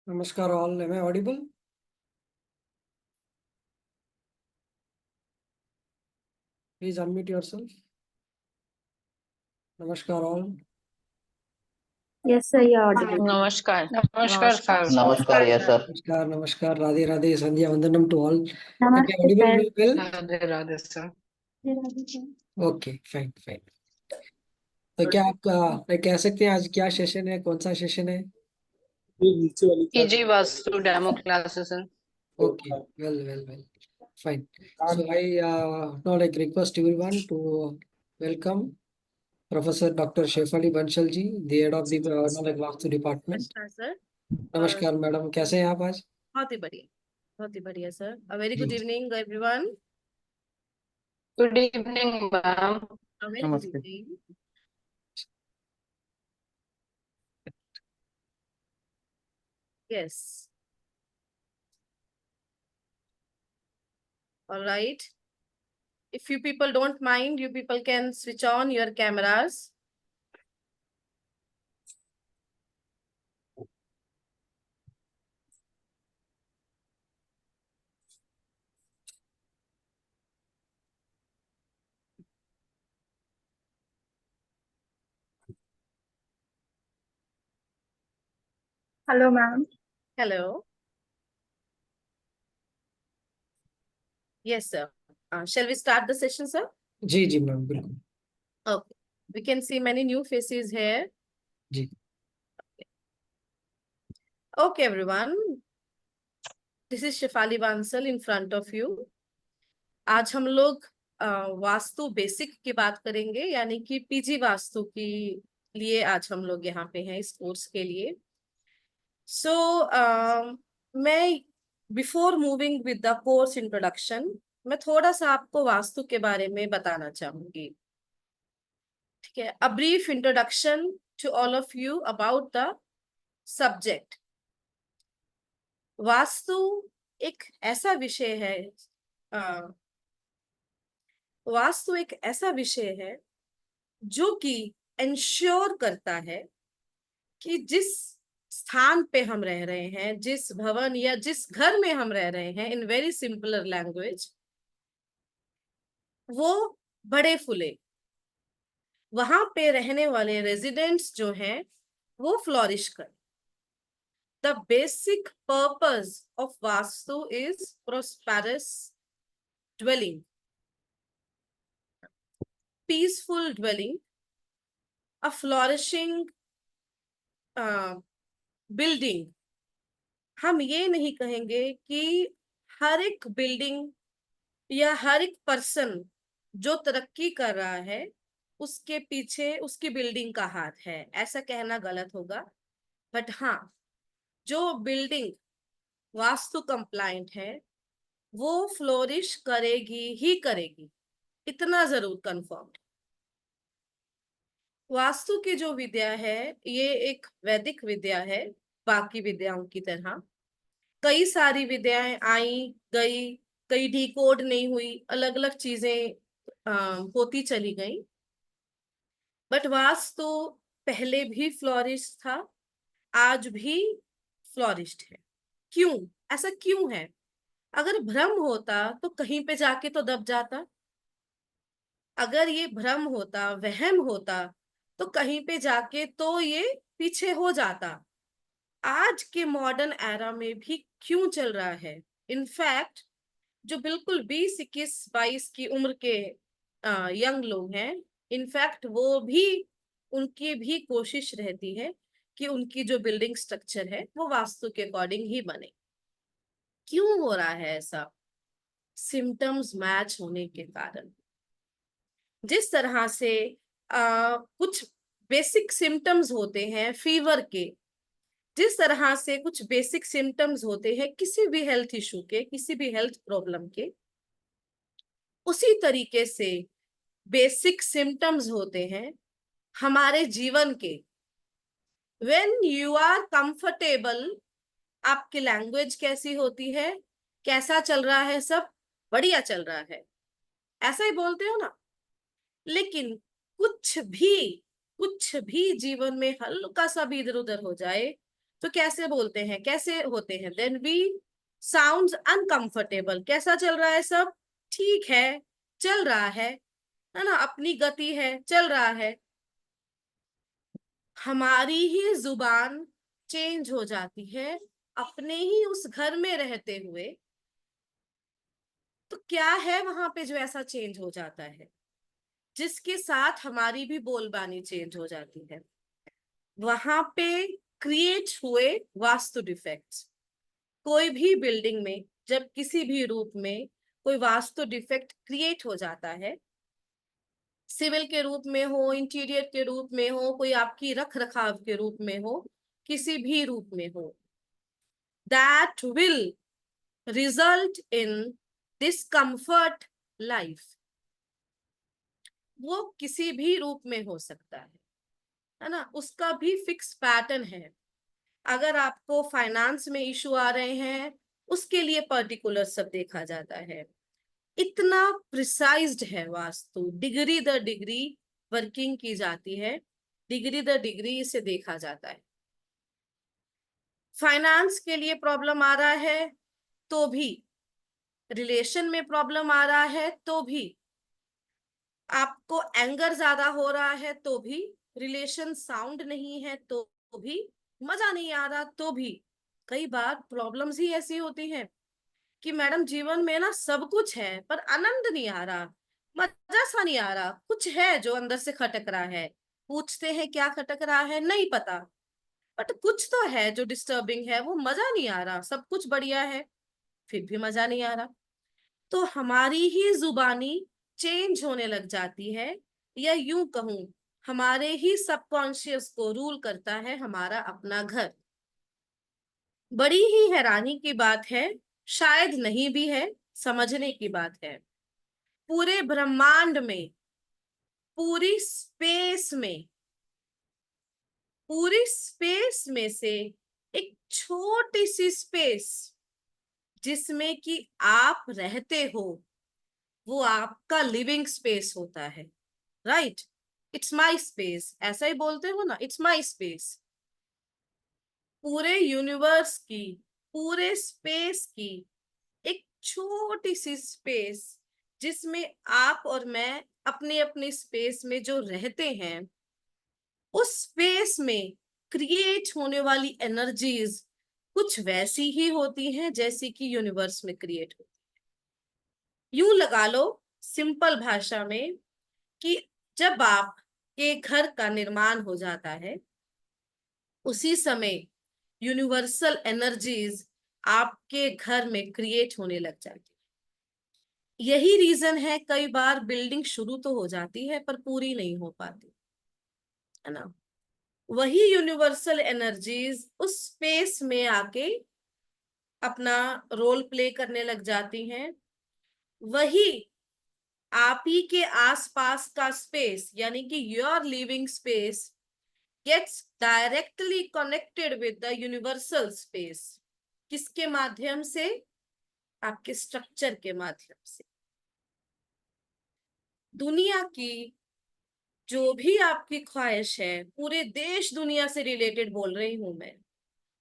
Namaskar all. Am I audible? Please unmute yourself. Namaskar all. Yes, sir, you're audible. नमस्कार नमस्कार sir नमस्कार yes sir Namaskar, namaskar. Radhe Radhe. Sandhya Vandanam to all. Am I Namaste, audible sir. well? Radhe Radhe sir Okay, fine, fine. तो क्या आप कह सकते हैं आज क्या सेशन है, कौन सा सेशन है? PG vastu demo classes Okay, well. Fine. So I now request everyone to welcome Professor Dr. Shefali Bansal ji, the head of the Vastu department. नमस्कार सर। नमस्कार मैडम, कैसे हैं आप आज? बहुत ही बढ़िया सर। अ वेरी गुड जी। Evening everyone. Good evening ma'am a very good evening. Yes, all right. If you people don't mind, you people can switch on your cameras. Hello, ma'am. Hello. Yes, sir. Shall we start the session, sir? जी ma'am बिल्कुल। Okay. We can see many new faces here. जी। Okay, everyone. This is Shefali Bansal in front of you. आज हम लोग vastu basic की बात करेंगे, यानी कि पीजी वास्तु की लिए आज हम लोग यहाँ पे हैं इस कोर्स के लिए। सो मैं before moving with the course introduction, मैं थोड़ा सा आपको वास्तु के बारे में बताना चाहूंगी। ठीक है, a brief introduction to all of you about the subject. Vastu एक ऐसा विषय है, वास्तु एक ऐसा विषय है जो कि इंश्योर करता है कि जिस स्थान पे हम रह रहे हैं, जिस भवन या जिस घर में हम रह रहे हैं, इन वेरी सिंपलर लैंग्वेज, वो बड़े फूले, वहां पे रहने वाले रेजिडेंट्स जो हैं वो फ्लोरिश कर। The basic purpose of vastu is prosperous dwelling, peaceful dwelling, a flourishing building। हम ये नहीं कहेंगे कि हर एक बिल्डिंग या हर एक पर्सन जो तरक्की कर रहा है उसके पीछे उसकी बिल्डिंग का हाथ है, ऐसा कहना गलत होगा। बट हाँ, जो बिल्डिंग वास्तु कंप्लायंट है वो फ्लोरिश करेगी ही करेगी, इतना जरूर कंफर्म। वास्तु की जो विद्या है ये एक वैदिक विद्या है, बाकी विद्याओं की तरह। कई सारी विद्याएं आई गई, कई डिकोड नहीं हुई, अलग अलग चीजें होती चली गई। बट वास्तु पहले भी फ्लोरिश था, आज भी फ्लोरिश्ड है। क्यों? ऐसा क्यों है? अगर भ्रम होता तो कहीं पे जाके तो दब जाता। अगर ये भ्रम होता, वहम होता, तो कहीं पे जाके तो ये पीछे हो जाता। आज के मॉडर्न एरा में भी क्यों चल रहा है? इनफैक्ट जो बिल्कुल 20, 21, 22 की उम्र के यंग लोग हैं, इनफैक्ट वो भी, उनकी भी कोशिश रहती है कि उनकी जो बिल्डिंग स्ट्रक्चर है वो वास्तु के अकॉर्डिंग ही बने। क्यों हो रहा है ऐसा? सिम्टम्स मैच होने के कारण। जिस तरह से कुछ बेसिक सिम्टम्स होते हैं फीवर के, जिस तरह से कुछ बेसिक सिम्टम्स होते हैं किसी भी हेल्थ इशू के, किसी भी हेल्थ प्रॉब्लम के, उसी तरीके से बेसिक सिम्टम्स होते हैं हमारे जीवन के। व्हेन यू आर कंफर्टेबल, आपकी लैंग्वेज कैसी होती है, कैसा चल रहा है, सब बढ़िया चल रहा है, ऐसा ही बोलते हो ना। लेकिन कुछ भी जीवन में हल्का सा भी इधर उधर हो जाए तो कैसे बोलते हैं, कैसे होते हैं? Then we sounds uncomfortable. कैसा चल रहा है सब? ठीक है, चल रहा है ना, अपनी गति है, चल रहा है। हमारी ही जुबान चेंज हो जाती है अपने ही उस घर में रहते हुए। तो क्या है वहां पे जो ऐसा चेंज हो जाता है, जिसके साथ हमारी भी बोलबानी चेंज हो जाती है? वहां पे क्रिएट हुए वास्तु डिफेक्ट्स। कोई भी बिल्डिंग में जब किसी भी रूप में कोई वास्तु डिफेक्ट क्रिएट हो जाता है, सिविल के रूप में हो, इंटीरियर के रूप में हो, कोई आपकी रख रखाव के रूप में हो, किसी भी रूप में हो, that will result in discomfort life। वो किसी भी रूप में हो सकता है ना, उसका भी फिक्स पैटर्न है। अगर आपको फाइनेंस में इशू आ रहे हैं, उसके लिए पर्टिकुलर सब देखा जाता है। इतना प्रिसाइज्ड है vastu, degree the degree working की जाती है, डिग्री द डिग्री इसे देखा जाता है। फाइनेंस के लिए प्रॉब्लम आ रहा है तो भी, रिलेशन में प्रॉब्लम आ रहा है तो भी, आपको एंगर ज्यादा हो रहा है तो भी, रिलेशन साउंड नहीं है तो भी, मजा नहीं आ रहा तो भी। कई बार प्रॉब्लम्स ही ऐसी होती हैं कि मैडम जीवन में ना सब कुछ है पर आनंद नहीं आ रहा, मजा सा नहीं आ रहा, कुछ है जो अंदर से खटक रहा है। पूछते हैं क्या खटक रहा है, नहीं पता, बट कुछ तो है जो डिस्टर्बिंग है, वो मजा नहीं आ रहा। सब कुछ बढ़िया है फिर भी मजा नहीं आ रहा। तो हमारी ही जुबानी चेंज होने लग जाती है, या यूं कहूं हमारे ही सबकॉन्शियस को रूल करता है हमारा अपना घर। बड़ी ही हैरानी की बात है, शायद नहीं भी है, समझने की बात है। पूरे ब्रह्मांड में, पूरी स्पेस में, पूरी स्पेस में से एक छोटी सी स्पेस जिसमें कि आप रहते हो, वो आपका लिविंग स्पेस होता है। राइट, इट्स माई स्पेस, ऐसा ही बोलते हो ना, इट्स माई स्पेस। पूरे यूनिवर्स की, पूरे स्पेस की एक छोटी सी स्पेस जिसमें आप और मैं अपने अपने स्पेस में जो रहते हैं, उस स्पेस में क्रिएट होने वाली एनर्जीज कुछ वैसी ही होती हैं जैसी कि यूनिवर्स में क्रिएट होती है। यूं लगा लो सिंपल भाषा में कि जब आप के घर का निर्माण हो जाता है, उसी समय यूनिवर्सल एनर्जीज आपके घर में क्रिएट होने लग जाती है। यही रीजन है कई बार बिल्डिंग शुरू तो हो जाती है पर पूरी नहीं हो पाती, है ना। वही यूनिवर्सल एनर्जीज उस स्पेस में आके अपना रोल प्ले करने लग जाती हैं। वही आप ही के आसपास का स्पेस, यानी कि your living space gets directly connected with the universal space. किसके माध्यम से? आपके स्ट्रक्चर के माध्यम से। दुनिया की जो भी आपकी ख्वाहिश है, पूरे देश दुनिया से रिलेटेड बोल रही हूं मैं,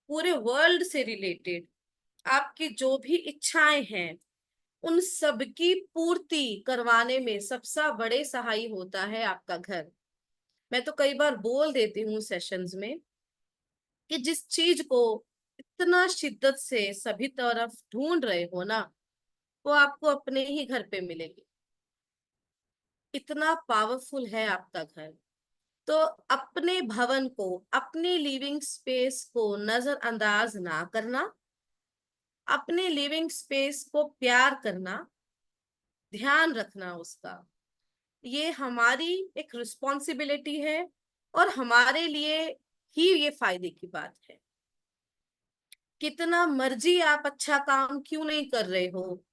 पूरे वर्ल्ड से रिलेटेड आपकी जो भी इच्छाएं हैं, उन सब की पूर्ति करवाने में सबसे बड़े सहाय होता है आपका घर। मैं तो कई बार बोल देती हूँ सेशंस में कि जिस चीज को इतना शिद्दत से सभी तरफ ढूंढ रहे हो ना, वो आपको अपने ही घर पे मिलेगी। इतना पावरफुल है आपका घर। तो अपने भवन को, अपने लिविंग स्पेस को नजरअंदाज ना करना, अपने लिविंग स्पेस को प्यार करना, ध्यान रखना उसका, ये हमारी एक रिस्पॉन्सिबिलिटी है और हमारे लिए ही ये फायदे की बात है। कितना मर्जी आप अच्छा काम क्यों नहीं कर रहे हो,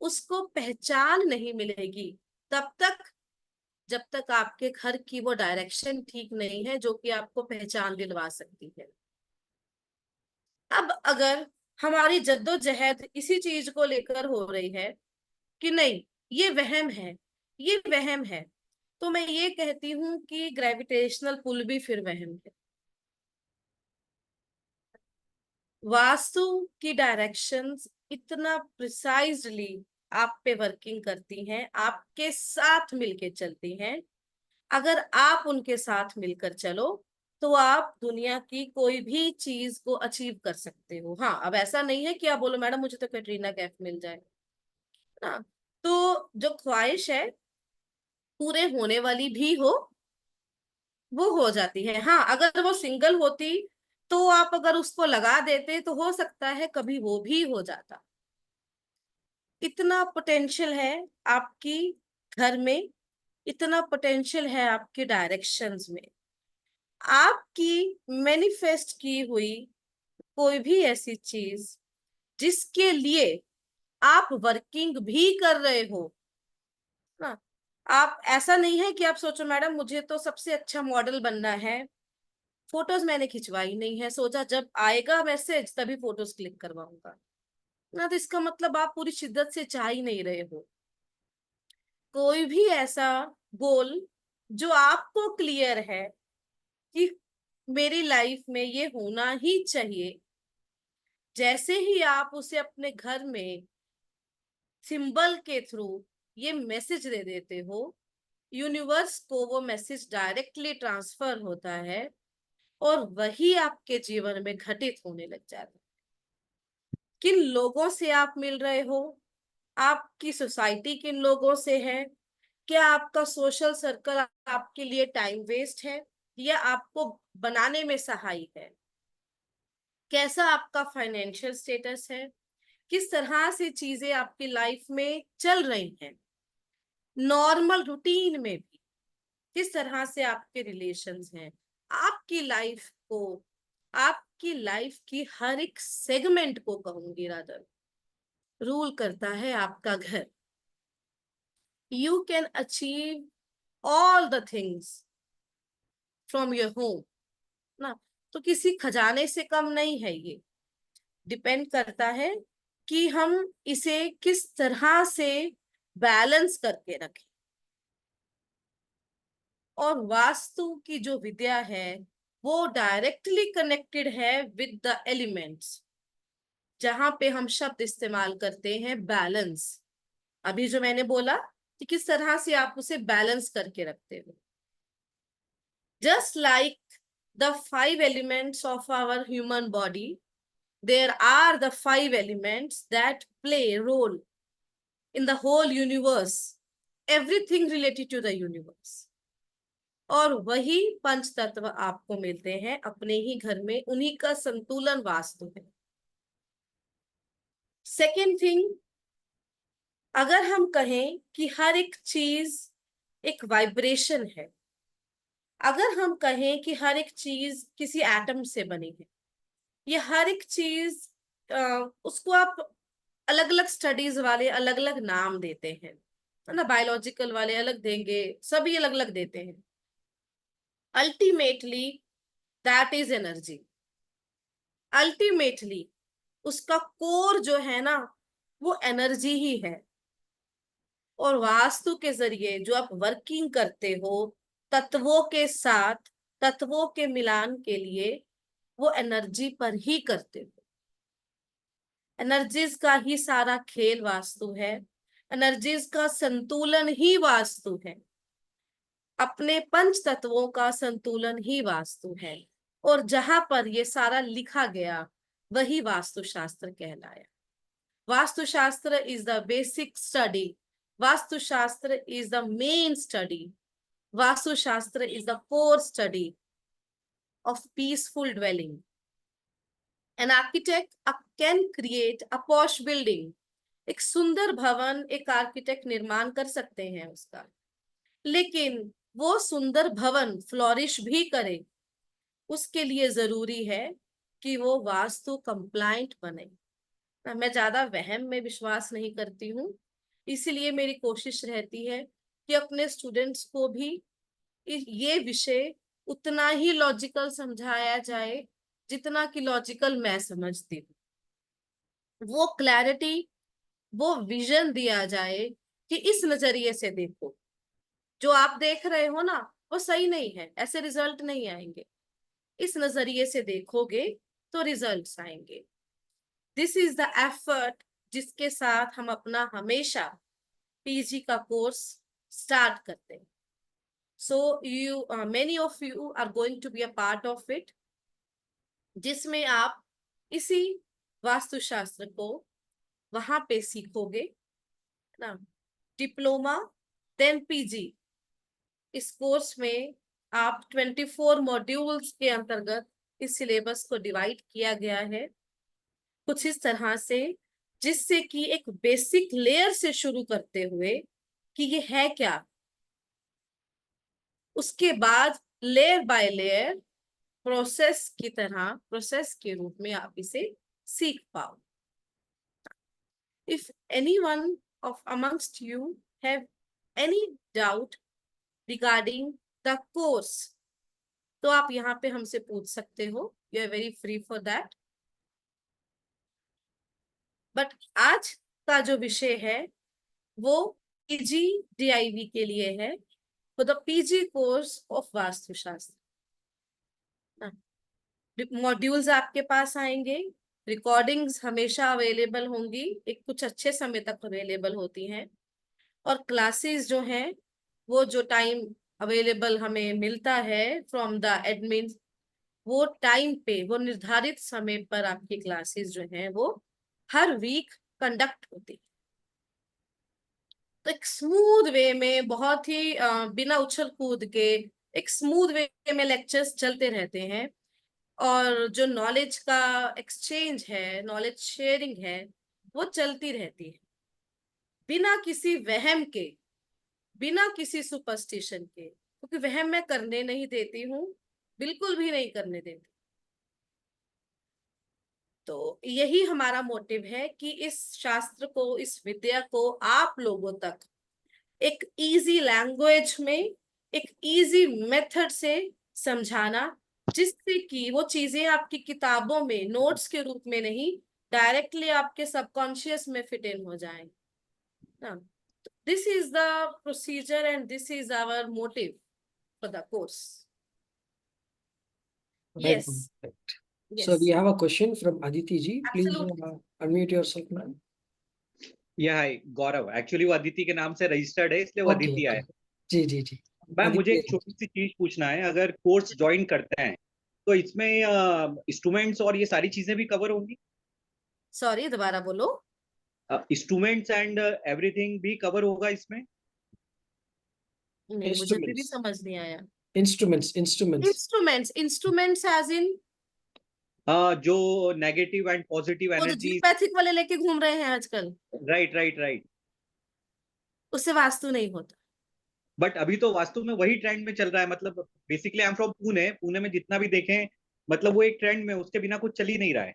उसको पहचान नहीं मिलेगी तब तक जब तक आपके घर की वो डायरेक्शन ठीक नहीं है जो कि आपको पहचान दिलवा सकती है। अब अगर हमारी जद्दोजहद इसी चीज को लेकर हो रही है कि नहीं ये वहम है, ये वहम है, तो मैं ये कहती हूं कि ग्रेविटेशनल पुल भी फिर वहम है। वास्तु की डायरेक्शंस इतना प्रिसाइजली आप पे वर्किंग करती हैं, आपके साथ मिलके चलती हैं। अगर आप उनके साथ मिलकर चलो तो आप दुनिया की कोई भी चीज को अचीव कर सकते हो। हाँ, अब ऐसा नहीं है कि आप बोलो मैडम मुझे तो कैटरीना कैफ मिल जाए ना। तो जो ख्वाहिश है पूरे होने वाली भी हो, वो हो जाती है। हाँ, अगर वो सिंगल होती तो आप अगर उसको लगा देते तो हो सकता है कभी वो भी हो जाता। इतना पोटेंशियल है आपकी घर में, इतना पोटेंशियल है आपके डायरेक्शंस में। आपकी मैनिफेस्ट की हुई कोई भी ऐसी चीज जिसके लिए आप वर्किंग भी कर रहे हो ना, आप ऐसा नहीं है कि आप सोचो मैडम मुझे तो सबसे अच्छा मॉडल बनना है, फोटोज मैंने खिंचवाई नहीं है, सोचा जब आएगा मैसेज तभी फोटोज क्लिक करवाऊंगा ना, तो इसका मतलब आप पूरी शिद्दत से चाह ही नहीं रहे हो। कोई भी ऐसा गोल जो आपको क्लियर है कि मेरी लाइफ में ये होना ही चाहिए, जैसे ही आप उसे अपने घर में सिंबल के थ्रू ये मैसेज दे देते हो, यूनिवर्स को वो मैसेज डायरेक्टली ट्रांसफर होता है और वही आपके जीवन में घटित होने लग जाता है। किन लोगों से आप मिल रहे हो, आपकी सोसाइटी किन लोगों से है, क्या आपका सोशल सर्कल आपके लिए टाइम वेस्ट है या आपको बनाने में सहायक है, कैसा आपका फाइनेंशियल स्टेटस है, किस तरह से चीजें आपकी लाइफ में चल रही हैं, नॉर्मल रूटीन में भी किस तरह से आपके रिलेशंस हैं। आपकी लाइफ को, आपकी लाइफ की हर एक सेगमेंट को कहूंगी रादर, रूल करता है आपका घर। You can achieve all the things from your home ना, तो किसी खजाने से कम नहीं है ये। डिपेंड करता है कि हम इसे किस तरह से बैलेंस करके रखें। और वास्तु की जो विद्या है वो डायरेक्टली कनेक्टेड है विद द एलिमेंट्स, जहां पे हम शब्द इस्तेमाल करते हैं बैलेंस। अभी जो मैंने बोला कि किस तरह से आप उसे बैलेंस करके रखते हो। Just like the 5 elements of our human body, there are the 5 elements that play a role in the whole universe, everything related to the universe। और वही पंच तत्व आपको मिलते हैं अपने ही घर में, उन्हीं का संतुलन वास्तु है। सेकेंड थिंग, अगर हम कहें कि हर एक चीज एक वाइब्रेशन है, अगर हम कहें कि हर एक चीज किसी एटम से बनी है, ये हर एक चीज उसको आप अलग अलग स्टडीज वाले अलग अलग नाम देते हैं, है ना, बायोलॉजिकल वाले अलग देंगे, सभी अलग अलग देते हैं। Ultimately that is energy. Ultimately उसका कोर जो है ना वो एनर्जी ही है। और वास्तु के जरिए जो आप वर्किंग करते हो तत्वों के साथ, तत्वों के मिलान के लिए, वो एनर्जी पर ही करते हो। एनर्जीज का ही सारा खेल वास्तु है, एनर्जीज का संतुलन ही वास्तु है, अपने पंच तत्वों का संतुलन ही वास्तु है। और जहां पर ये सारा लिखा गया वही वास्तुशास्त्र कहलाया। Vastushastra is the basic study, vastushastra is the main study, vastushastra is the core study of peaceful dwelling. An architect can create a posh building. एक सुंदर भवन एक आर्किटेक्ट निर्माण कर सकते हैं उसका, लेकिन वो सुंदर भवन फ्लोरिश भी करे, उसके लिए जरूरी है कि वो वास्तु कंप्लाइंट बने। मैं ज्यादा वहम में विश्वास नहीं करती हूँ, इसलिए मेरी कोशिश रहती है कि अपने स्टूडेंट्स को भी ये विषय उतना ही लॉजिकल समझाया जाए जितना कि लॉजिकल मैं समझती हूँ। वो क्लैरिटी, वो विजन दिया जाए कि इस नजरिए से देखो, जो आप देख रहे हो ना वो सही नहीं है, ऐसे रिजल्ट नहीं आएंगे, इस नजरिए से देखोगे तो रिजल्ट्स आएंगे। दिस इज द एफर्ट जिसके साथ हम अपना हमेशा पीजी का कोर्स स्टार्ट करते हैं. So you many of you are going to be a part of it, जिसमें आप इसी वास्तुशास्त्र को वहां पे सीखोगे ना. डिप्लोमा देन पीजी, इस कोर्स में आप 24 मॉड्यूल्स के अंतर्गत इस सिलेबस को डिवाइड किया गया है कुछ इस तरह से, जिससे कि एक बेसिक लेयर से शुरू करते हुए कि ये है क्या, उसके बाद लेयर बाय लेयर प्रोसेस की तरह, प्रोसेस के रूप में आप इसे सीख पाओ. If anyone of amongst you have any doubt regarding the course, तो आप यहाँ पे हमसे पूछ सकते हो. You are very free for that. But आज का जो विषय है वो पीजी डीआईवी के लिए है, for the PG course of Vastushastra. Modules आपके पास आएंगे, रिकॉर्डिंग्स हमेशा अवेलेबल होंगी, एक कुछ अच्छे समय तक अवेलेबल होती हैं, और क्लासेस जो हैं वो जो टाइम अवेलेबल हमें मिलता है फ्रॉम द एडमिन, वो टाइम पे, वो निर्धारित समय पर आपकी क्लासेस जो हैं वो हर वीक कंडक्ट होती है. तो एक स्मूथ वे में, बहुत ही बिना उछल कूद के एक स्मूथ वे में लेक्चर्स चलते रहते हैं, और जो नॉलेज का एक्सचेंज है, नॉलेज शेयरिंग है, वो चलती रहती है बिना किसी वहम के, बिना किसी सुपरस्टिशन के, क्योंकि वहम मैं करने नहीं देती हूँ, बिल्कुल भी नहीं करने देती. तो यही हमारा मोटिव है कि इस शास्त्र को, इस विद्या को आप लोगों तक एक इजी लैंग्वेज में, एक इजी मेथड से समझाना, जिससे कि वो चीजें आपकी किताबों में नोट्स के रूप में नहीं, डायरेक्टली आपके सबकॉन्शियस में फिट इन हो जाए ना. This is the procedure and this is our motive for the course. Right, Yes. ma'am. Right. Yes. So we have a question from Aditi ji. Please Absolutely. unmute yourself, ma'am. या हाय गौरव, actually वो अदिति के नाम से registered है, इसलिए वो Okay, Aditi आया. जी जी जी. Ma'am मुझे Aditi एक छोटी सी चीज पूछना है, अगर कोर्स ज्वाइन करते हैं तो इसमें इंस्ट्रूमेंट्स और ये सारी चीजें भी कवर होंगी? सॉरी, दोबारा बोलो. इंस्ट्रूमेंट्स एंड एवरीथिंग भी कवर होगा इसमें? नहीं, मुझे भी Instruments. समझ नहीं आया. Instruments. इंस्ट्रूमेंट्स एज इन जो नेगेटिव एंड पॉजिटिव वो जो एनर्जी. जीपैथिक वाले लेके घूम रहे हैं आजकल, राइट राइट राइट. उससे वास्तु नहीं होता. बट अभी तो वास्तु में वही ट्रेंड में चल रहा है. मतलब basically I am from Pune. Pune में जितना भी देखें, मतलब वो एक ट्रेंड में, उसके बिना कुछ चल ही नहीं रहा है.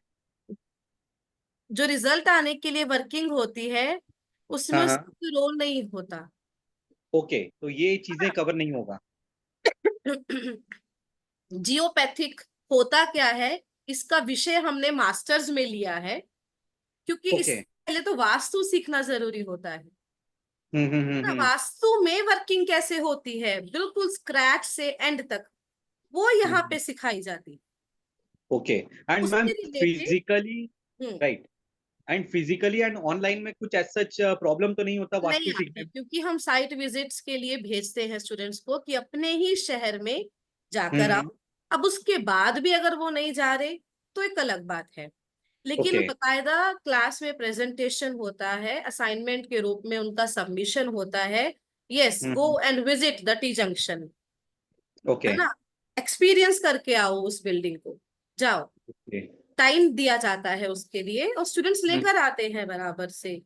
जो रिजल्ट आने के लिए वर्किंग होती है, उसमें हाँ, हाँ. उसका रोल नहीं होता. ओके, तो ये चीजें कवर नहीं होगा. जियोपैथिक होता क्या है, इसका विषय हमने मास्टर्स में लिया है, क्योंकि ओके. इससे पहले तो वास्तु सीखना जरूरी होता है. ना, हम्म. वास्तु में वर्किंग कैसे होती है बिल्कुल स्क्रैच से एंड तक, वो यहाँ पे सिखाई जाती है. ओके. एंड उससे ma'am related- physically, right, and physically and online में कुछ ऐसा सच प्रॉब्लम तो नहीं होता नहीं वास्तु आती, सीखने में? क्योंकि हम साइट विजिट्स के लिए भेजते हैं स्टूडेंट्स को कि अपने ही शहर में जाकर आओ. अब उसके बाद भी अगर वो नहीं जा रहे तो एक अलग बात है, लेकिन Okay. बकायदा क्लास में प्रेजेंटेशन होता है, असाइनमेंट के रूप में उनका सबमिशन होता है. Yes, go and visit the T junction, okay. है ना, एक्सपीरियंस करके आओ उस बिल्डिंग को, जाओ. Okay. टाइम दिया जाता है उसके लिए, और स्टूडेंट्स लेकर आते हैं बराबर से,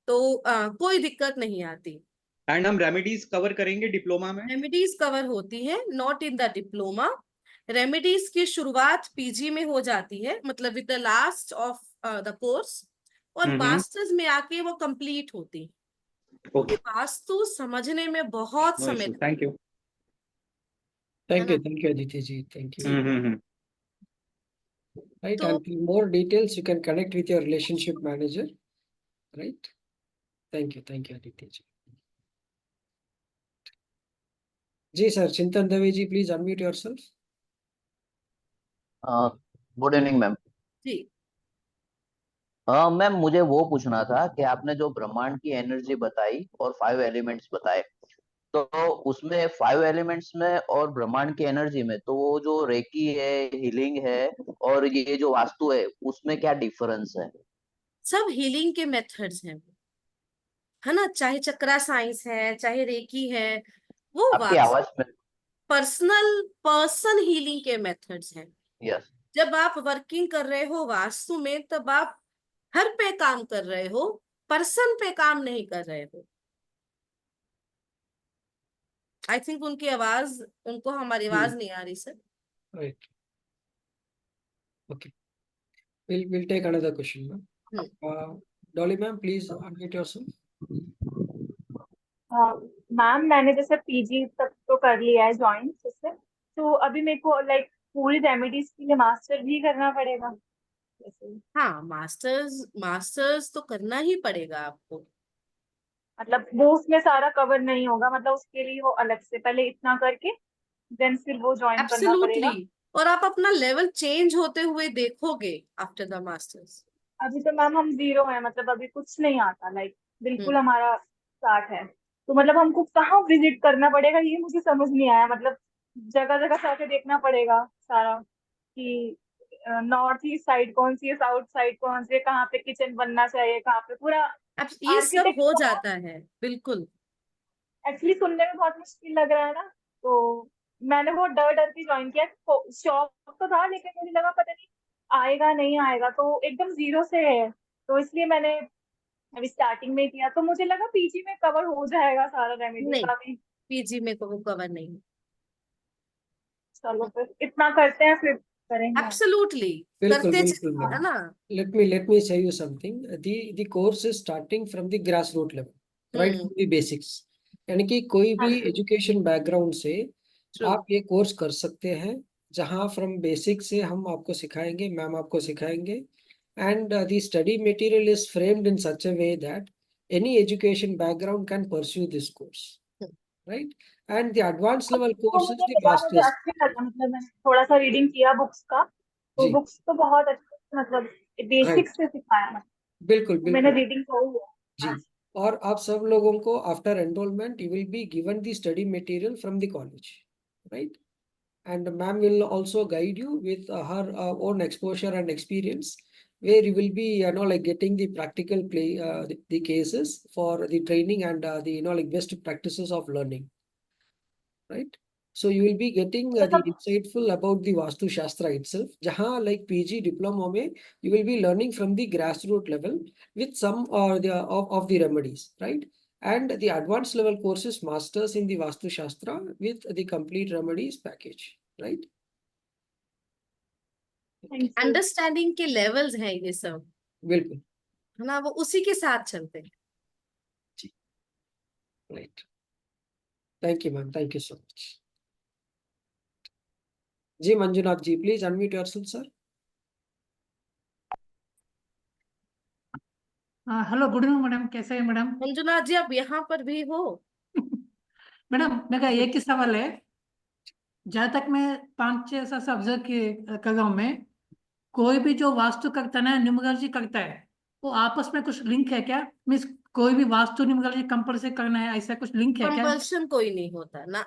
तो कोई दिक्कत नहीं आती. एंड हम रेमेडीज कवर करेंगे डिप्लोमा में? रेमेडीज कवर होती है, not in the diploma. Remedies की शुरुआत पीजी में हो जाती है, मतलब with the last of the course, और मास्टर्स में आके वो कंप्लीट होती है. ओके. वास्तु समझने में बहुत नो समय इशू. लगता थैंक यू. Thank है you, thank you, Aditi ji. Thank you. Hmm. Right, So- and for more details, you can connect with your relationship manager. Right. Thank you, Aditi ji. जी sir, Chintan Dave ji, please unmute yourself. Good evening ma'am. जी. हाँ ma'am, मुझे वो पूछना था कि आपने जो ब्रह्मांड की एनर्जी बताई और 5 एलिमेंट्स बताए, तो उसमें 5 एलिमेंट्स में और ब्रह्मांड की एनर्जी में, तो वो जो रेकी है, हीलिंग है और ये जो वास्तु है, उसमें क्या डिफरेंस है? सब हीलिंग के मेथड्स हैं वो, है ना, चाहे चक्रा साइंस है, चाहे रेकी है, वो आपकी आवाज में। पर्सन हीलिंग के मेथड्स हैं। यस। जब आप वर्किंग कर रहे हो वास्तु में, तब आप घर पे काम कर रहे हो, पर्सन पे काम नहीं कर रहे हो। आई थिंक उनको हमारी आवाज नहीं आ रही sir. Right. Okay. We'll take another question, ma'am. Dolly ma'am, please unmute yourself. Ma'am मैंने जैसे पीजी तक तो कर लिया है ज्वाइन से, तो अभी मेरे को लाइक पूरी रेमेडीज के लिए मास्टर भी करना पड़ेगा जैसे? हाँ, मास्टर्स तो करना ही पड़ेगा आपको। मतलब वो उसमें सारा कवर नहीं होगा, मतलब उसके लिए वो अलग से पहले इतना करके देन फिर वो ज्वाइन करना पड़ेगा? एब्सोल्युटली। और आप अपना लेवल चेंज होते हुए देखोगे आफ्टर द मास्टर्स। अभी तो मैम हम जीरो है, मतलब अभी कुछ नहीं आता, लाइक बिल्कुल हमारा स्टार्ट है। तो मतलब हमको कहाँ विजिट करना पड़ेगा ये मुझे समझ नहीं आया, मतलब जगह जगह जाके देखना पड़ेगा सारा कि नॉर्थ ईस्ट साइड कौन सी है, साउथ साइड कौन सी है, कहाँ पे किचन बनना चाहिए, कहाँ पे पूरा अब ये सब आर्किटेक्ट हो जाता है, बिल्कुल। एक्चुअली सुनने में बहुत मुश्किल लग रहा है ना, तो मैंने वो डर डर के ज्वाइन किया। शौक तो था लेकिन मुझे लगा पता नहीं आएगा नहीं आएगा, तो एकदम जीरो से है, तो इसलिए मैंने अभी स्टार्टिंग में किया। तो मुझे लगा पीजी में कवर हो जाएगा सारा रेमेडी नहीं, का भी। पीजी में को कवर नहीं। चलो फिर इतना करते हैं, फिर करेंगे। एब्सोल्युटली। बिल्कुल करते बिल्कुल चलिए, है मैम। ना। Let me tell you something. The course is starting from the grassroots level, right from the basics. यानी कि कोई भी हाँ जी। एजुकेशन बैकग्राउंड से True. आप ये कोर्स कर सकते हैं, जहाँ फ्रॉम बेसिक से हम आपको सिखाएंगे, मैम आपको सिखाएंगे, and the study material is framed in such a way that any education background can pursue this course, right? And the advanced level तो course is the मुझे master's. अच्छा लगा, मतलब मैंने थोड़ा सा रीडिंग किया बुक्स का, तो जी, बुक्स तो बहुत अच्छे, मतलब right. बेसिक्स से सिखाया है, बिल्कुल तो मैंने बिल्कुल रीडिंग करी है। जी। हाँ। और आप सब लोगों को after enrolment you will be given the study material from the college, right? And ma'am will also guide you with her own exposure and experience, where you will be like getting the practical play, the cases for the training and the like best practices of learning, right? So you will be getting the मतलब insightful about the Vastu Shastra itself. Jahan like PG diploma mein, you will be learning from the grassroots level with some or the of the remedies, right? And the advanced level courses masters in the Vastu Shastra with the complete remedies package, right? Thank you. Understanding के levels हैं ये सब, बिल्कुल, है ना, वो उसी के साथ चलते हैं। right. Thank you, ma'am. Thank you so much. जी Manjunath ji, please unmute yourself, sir. Hello, good evening madam, कैसे हैं मैडम? मंजुनाथ जी, आप यहाँ पर भी हो? मैडम मेरा एक ही सवाल है। जहाँ तक मैं 5-6 साल से ऑब्जर्व कर रहा हूँ मैं, कोई भी जो वास्तु करता है ना, न्यूमरोलॉजी करता है, वो आपस में कुछ लिंक है क्या? मीन्स कोई भी वास्तु न्यूमरोलॉजी कंपल्सरी करना है, ऐसा कुछ लिंक है क्या? कंपल्शन कोई नहीं होता ना,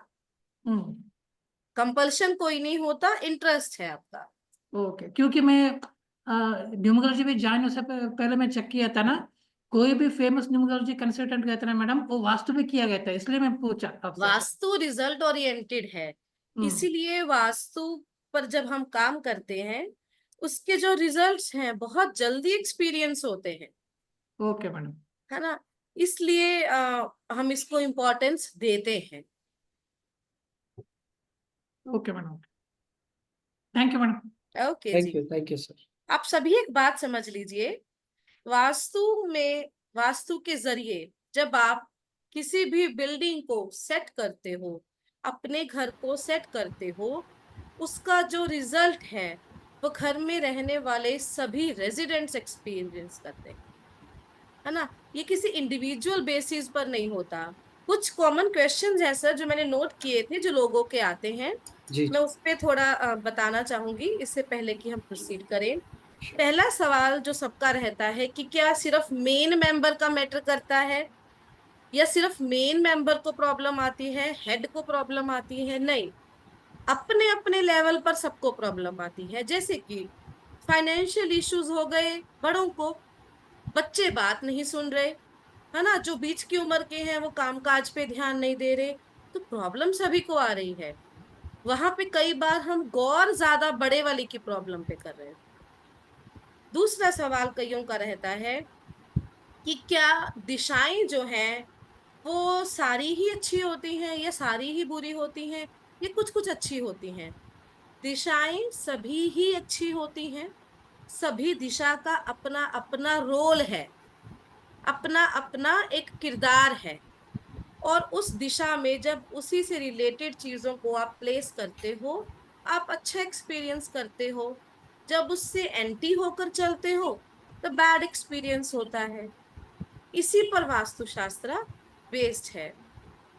कंपल्शन कोई नहीं होता, इंटरेस्ट है आपका। ओके, क्योंकि मैं न्यूमरोलॉजी भी ज्वाइन होने से पहले मैं चेक किया था ना, कोई भी फेमस न्यूमरोलॉजी कंसल्टेंट कहते हैं मैडम, वो वास्तु भी किया गया था, इसलिए मैं पूछा आपसे। वास्तु रिजल्ट ओरिएंटेड है, इसीलिए वास्तु पर जब हम काम करते हैं, उसके जो रिजल्ट्स हैं बहुत जल्दी एक्सपीरियंस होते हैं। Okay madam. है ना, इसलिए हम इसको इम्पोर्टेंस देते हैं। Okay madam, thank you madam. Okay Thank जी। you, thank you, sir. आप सभी एक बात समझ लीजिए, वास्तु के जरिए जब आप किसी भी बिल्डिंग को सेट करते हो, अपने घर को सेट करते हो, उसका जो रिजल्ट है वो घर में रहने वाले सभी रेजिडेंट्स एक्सपीरियंस करते हैं, है ना। ये किसी इंडिविजुअल बेसिस पर नहीं होता। कुछ कॉमन क्वेश्चंस हैं सर जो मैंने नोट किए थे, जो लोगों के आते हैं, जी मैं उस पे थोड़ा बताना चाहूंगी इससे पहले कि हम प्रोसीड करें। पहला सवाल जो सबका रहता है कि क्या सिर्फ मेन मेंबर का मैटर करता है, या सिर्फ मेन मेंबर को प्रॉब्लम आती है, हेड को प्रॉब्लम आती है? नहीं, अपने अपने लेवल पर सबको प्रॉब्लम आती है। जैसे कि फाइनेंशियल इश्यूज हो गए बड़ों को, बच्चे बात नहीं सुन रहे, है ना, जो बीच की उम्र के हैं वो कामकाज पे ध्यान नहीं दे रहे, तो प्रॉब्लम सभी को आ रही है। वहां पे कई बार हम गौर ज्यादा बड़े वाली की प्रॉब्लम पे कर रहे हैं। दूसरा सवाल कईयों का रहता है कि क्या दिशाएं जो हैं वो सारी ही अच्छी होती हैं या सारी ही बुरी होती हैं, ये कुछ कुछ अच्छी होती हैं। दिशाएं सभी ही अच्छी होती हैं। सभी दिशा का अपना अपना रोल है, अपना अपना एक किरदार है। और उस दिशा में जब उसी से रिलेटेड चीजों को आप प्लेस करते हो, आप अच्छा एक्सपीरियंस करते हो। जब उससे एंटी होकर चलते हो तो बैड एक्सपीरियंस होता है। इसी पर वास्तुशास्त्र बेस्ड है।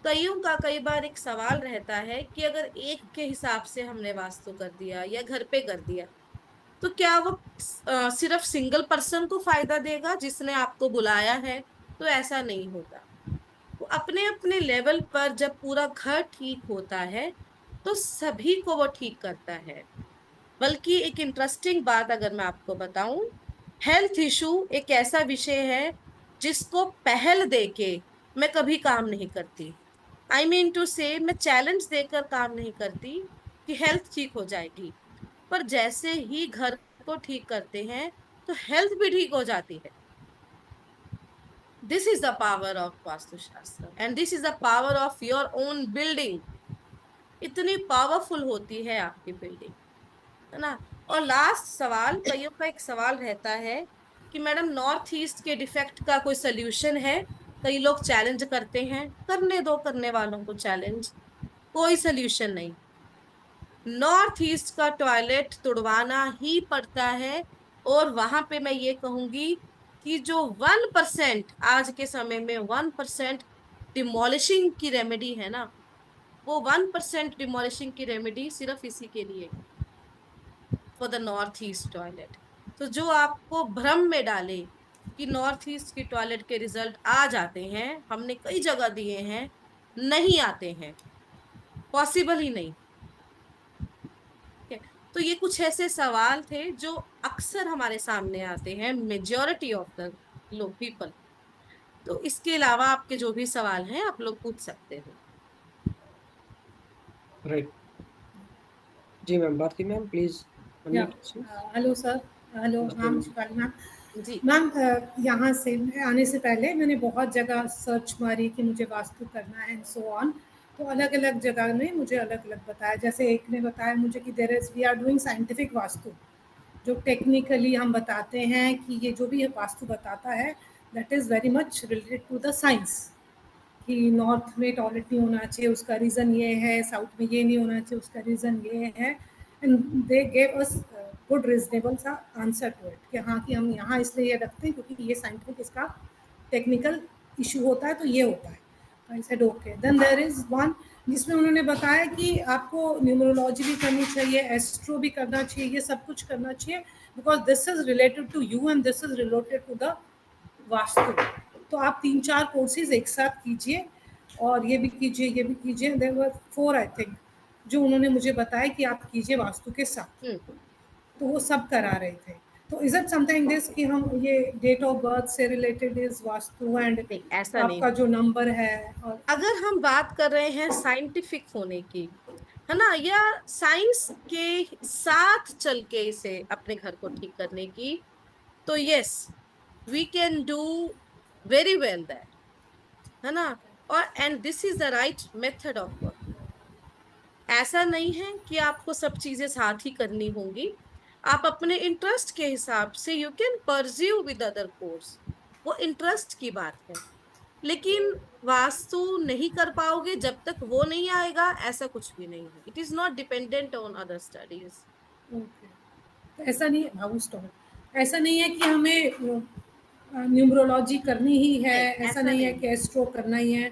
कईयों का कई बार एक सवाल रहता है कि अगर एक के हिसाब से हमने वास्तु कर दिया या घर पे कर दिया, तो क्या वो सिर्फ सिंगल पर्सन को फायदा देगा जिसने आपको बुलाया है? तो ऐसा नहीं होता। वो अपने अपने लेवल पर जब पूरा घर ठीक होता है तो सभी को वो ठीक करता है। बल्कि एक इंटरेस्टिंग बात अगर मैं आपको बताऊं, हेल्थ इशू एक ऐसा विषय है जिसको पहल देके मैं कभी काम नहीं करती। आई मीन टू से, मैं चैलेंज देकर काम नहीं करती कि हेल्थ ठीक हो जाएगी। पर जैसे ही घर को ठीक करते हैं तो हेल्थ भी ठीक हो जाती है। This is the power of Vastushastra and this is the power of your own building. इतनी पावरफुल होती है आपकी बिल्डिंग, है ना। और लास्ट सवाल, कईयों का एक सवाल रहता है कि मैडम नॉर्थ ईस्ट के डिफेक्ट का कोई सोल्यूशन है? कई लोग चैलेंज करते हैं, करने दो करने वालों को चैलेंज, कोई सोल्यूशन नहीं। नॉर्थ ईस्ट का टॉयलेट तुड़वाना ही पड़ता है। और वहां पे मैं ये कहूंगी कि जो 1% आज के समय में 1% डिमोलिशिंग की रेमेडी है ना, वो 1% डिमोलिशिंग की रेमेडी सिर्फ इसी के लिए, for the north east toilet. तो जो आपको भ्रम में डाले कि नॉर्थ ईस्ट की टॉयलेट के रिजल्ट आ जाते हैं, हमने कई जगह दिए हैं, नहीं आते हैं, पॉसिबल ही नहीं। ठीक है? तो ये कुछ ऐसे सवाल थे जो अक्सर हमारे सामने आते हैं, मेजॉरिटी ऑफ द लोग पीपल। तो इसके अलावा आपके जो भी सवाल हैं आप लोग पूछ सकते हो। राइट जी ma'am, Bharti ma'am please. Hello sir, hello ma'am, Shifali ma'am. जी मैम, यहाँ से आने से पहले मैंने बहुत जगह सर्च मारी कि मुझे वास्तु करना है एंड सो ऑन। तो अलग अलग जगह ने मुझे अलग अलग बताया। जैसे एक ने बताया मुझे कि there is we are doing scientific Vastu, जो टेक्निकली हम बताते हैं कि ये जो भी वास्तु बताता है that is very much related to the science, कि नॉर्थ में टॉयलेट नहीं होना चाहिए उसका रीज़न ये है, साउथ में ये नहीं होना चाहिए उसका रीज़न ये है। And they gave us good reasonable सा आंसर टू इट कि हाँ, कि हम यहाँ इसलिए ये रखते हैं क्योंकि ये साइंटिफिक इसका टेक्निकल इशू होता है, तो ये होता है। तो I said okay. Then there is one जिसमें उन्होंने बताया कि आपको न्यूमरोलॉजी भी करनी चाहिए, एस्ट्रो भी करना चाहिए, ये सब कुछ करना चाहिए, because this is related to you and this is related to the Vastu. तो आप 3-4 कोर्सेज एक साथ कीजिए और ये भी कीजिए, ये भी कीजिए। देयर वर 4 आई थिंक जो उन्होंने मुझे बताया कि आप कीजिए वास्तु के साथ, तो वो सब करा रहे थे। तो इज इट समथिंग दिस कि हम ये डेट ऑफ बर्थ से रिलेटेड इज वास्तु एंड ऐसा नहीं। आपका जो नंबर है, और अगर हम बात कर रहे हैं साइंटिफिक होने की, है ना, या साइंस के साथ चल के इसे अपने घर को ठीक करने की, तो yes we can do very well that, है ना। और and this is the right method of work. ऐसा नहीं है कि आपको सब चीजें साथ ही करनी होंगी। आप अपने इंटरेस्ट के हिसाब से you can pursue with other course, वो इंटरेस्ट की बात है। लेकिन वास्तु नहीं कर पाओगे जब तक वो नहीं आएगा, ऐसा कुछ भी नहीं है। It is not dependent on other studies. तो ऐसा नहीं है हाउस टॉप, ऐसा नहीं है कि हमें न्यूमरोलॉजी करनी ही है, ऐसा नहीं है कि एस्ट्रो करना ही है,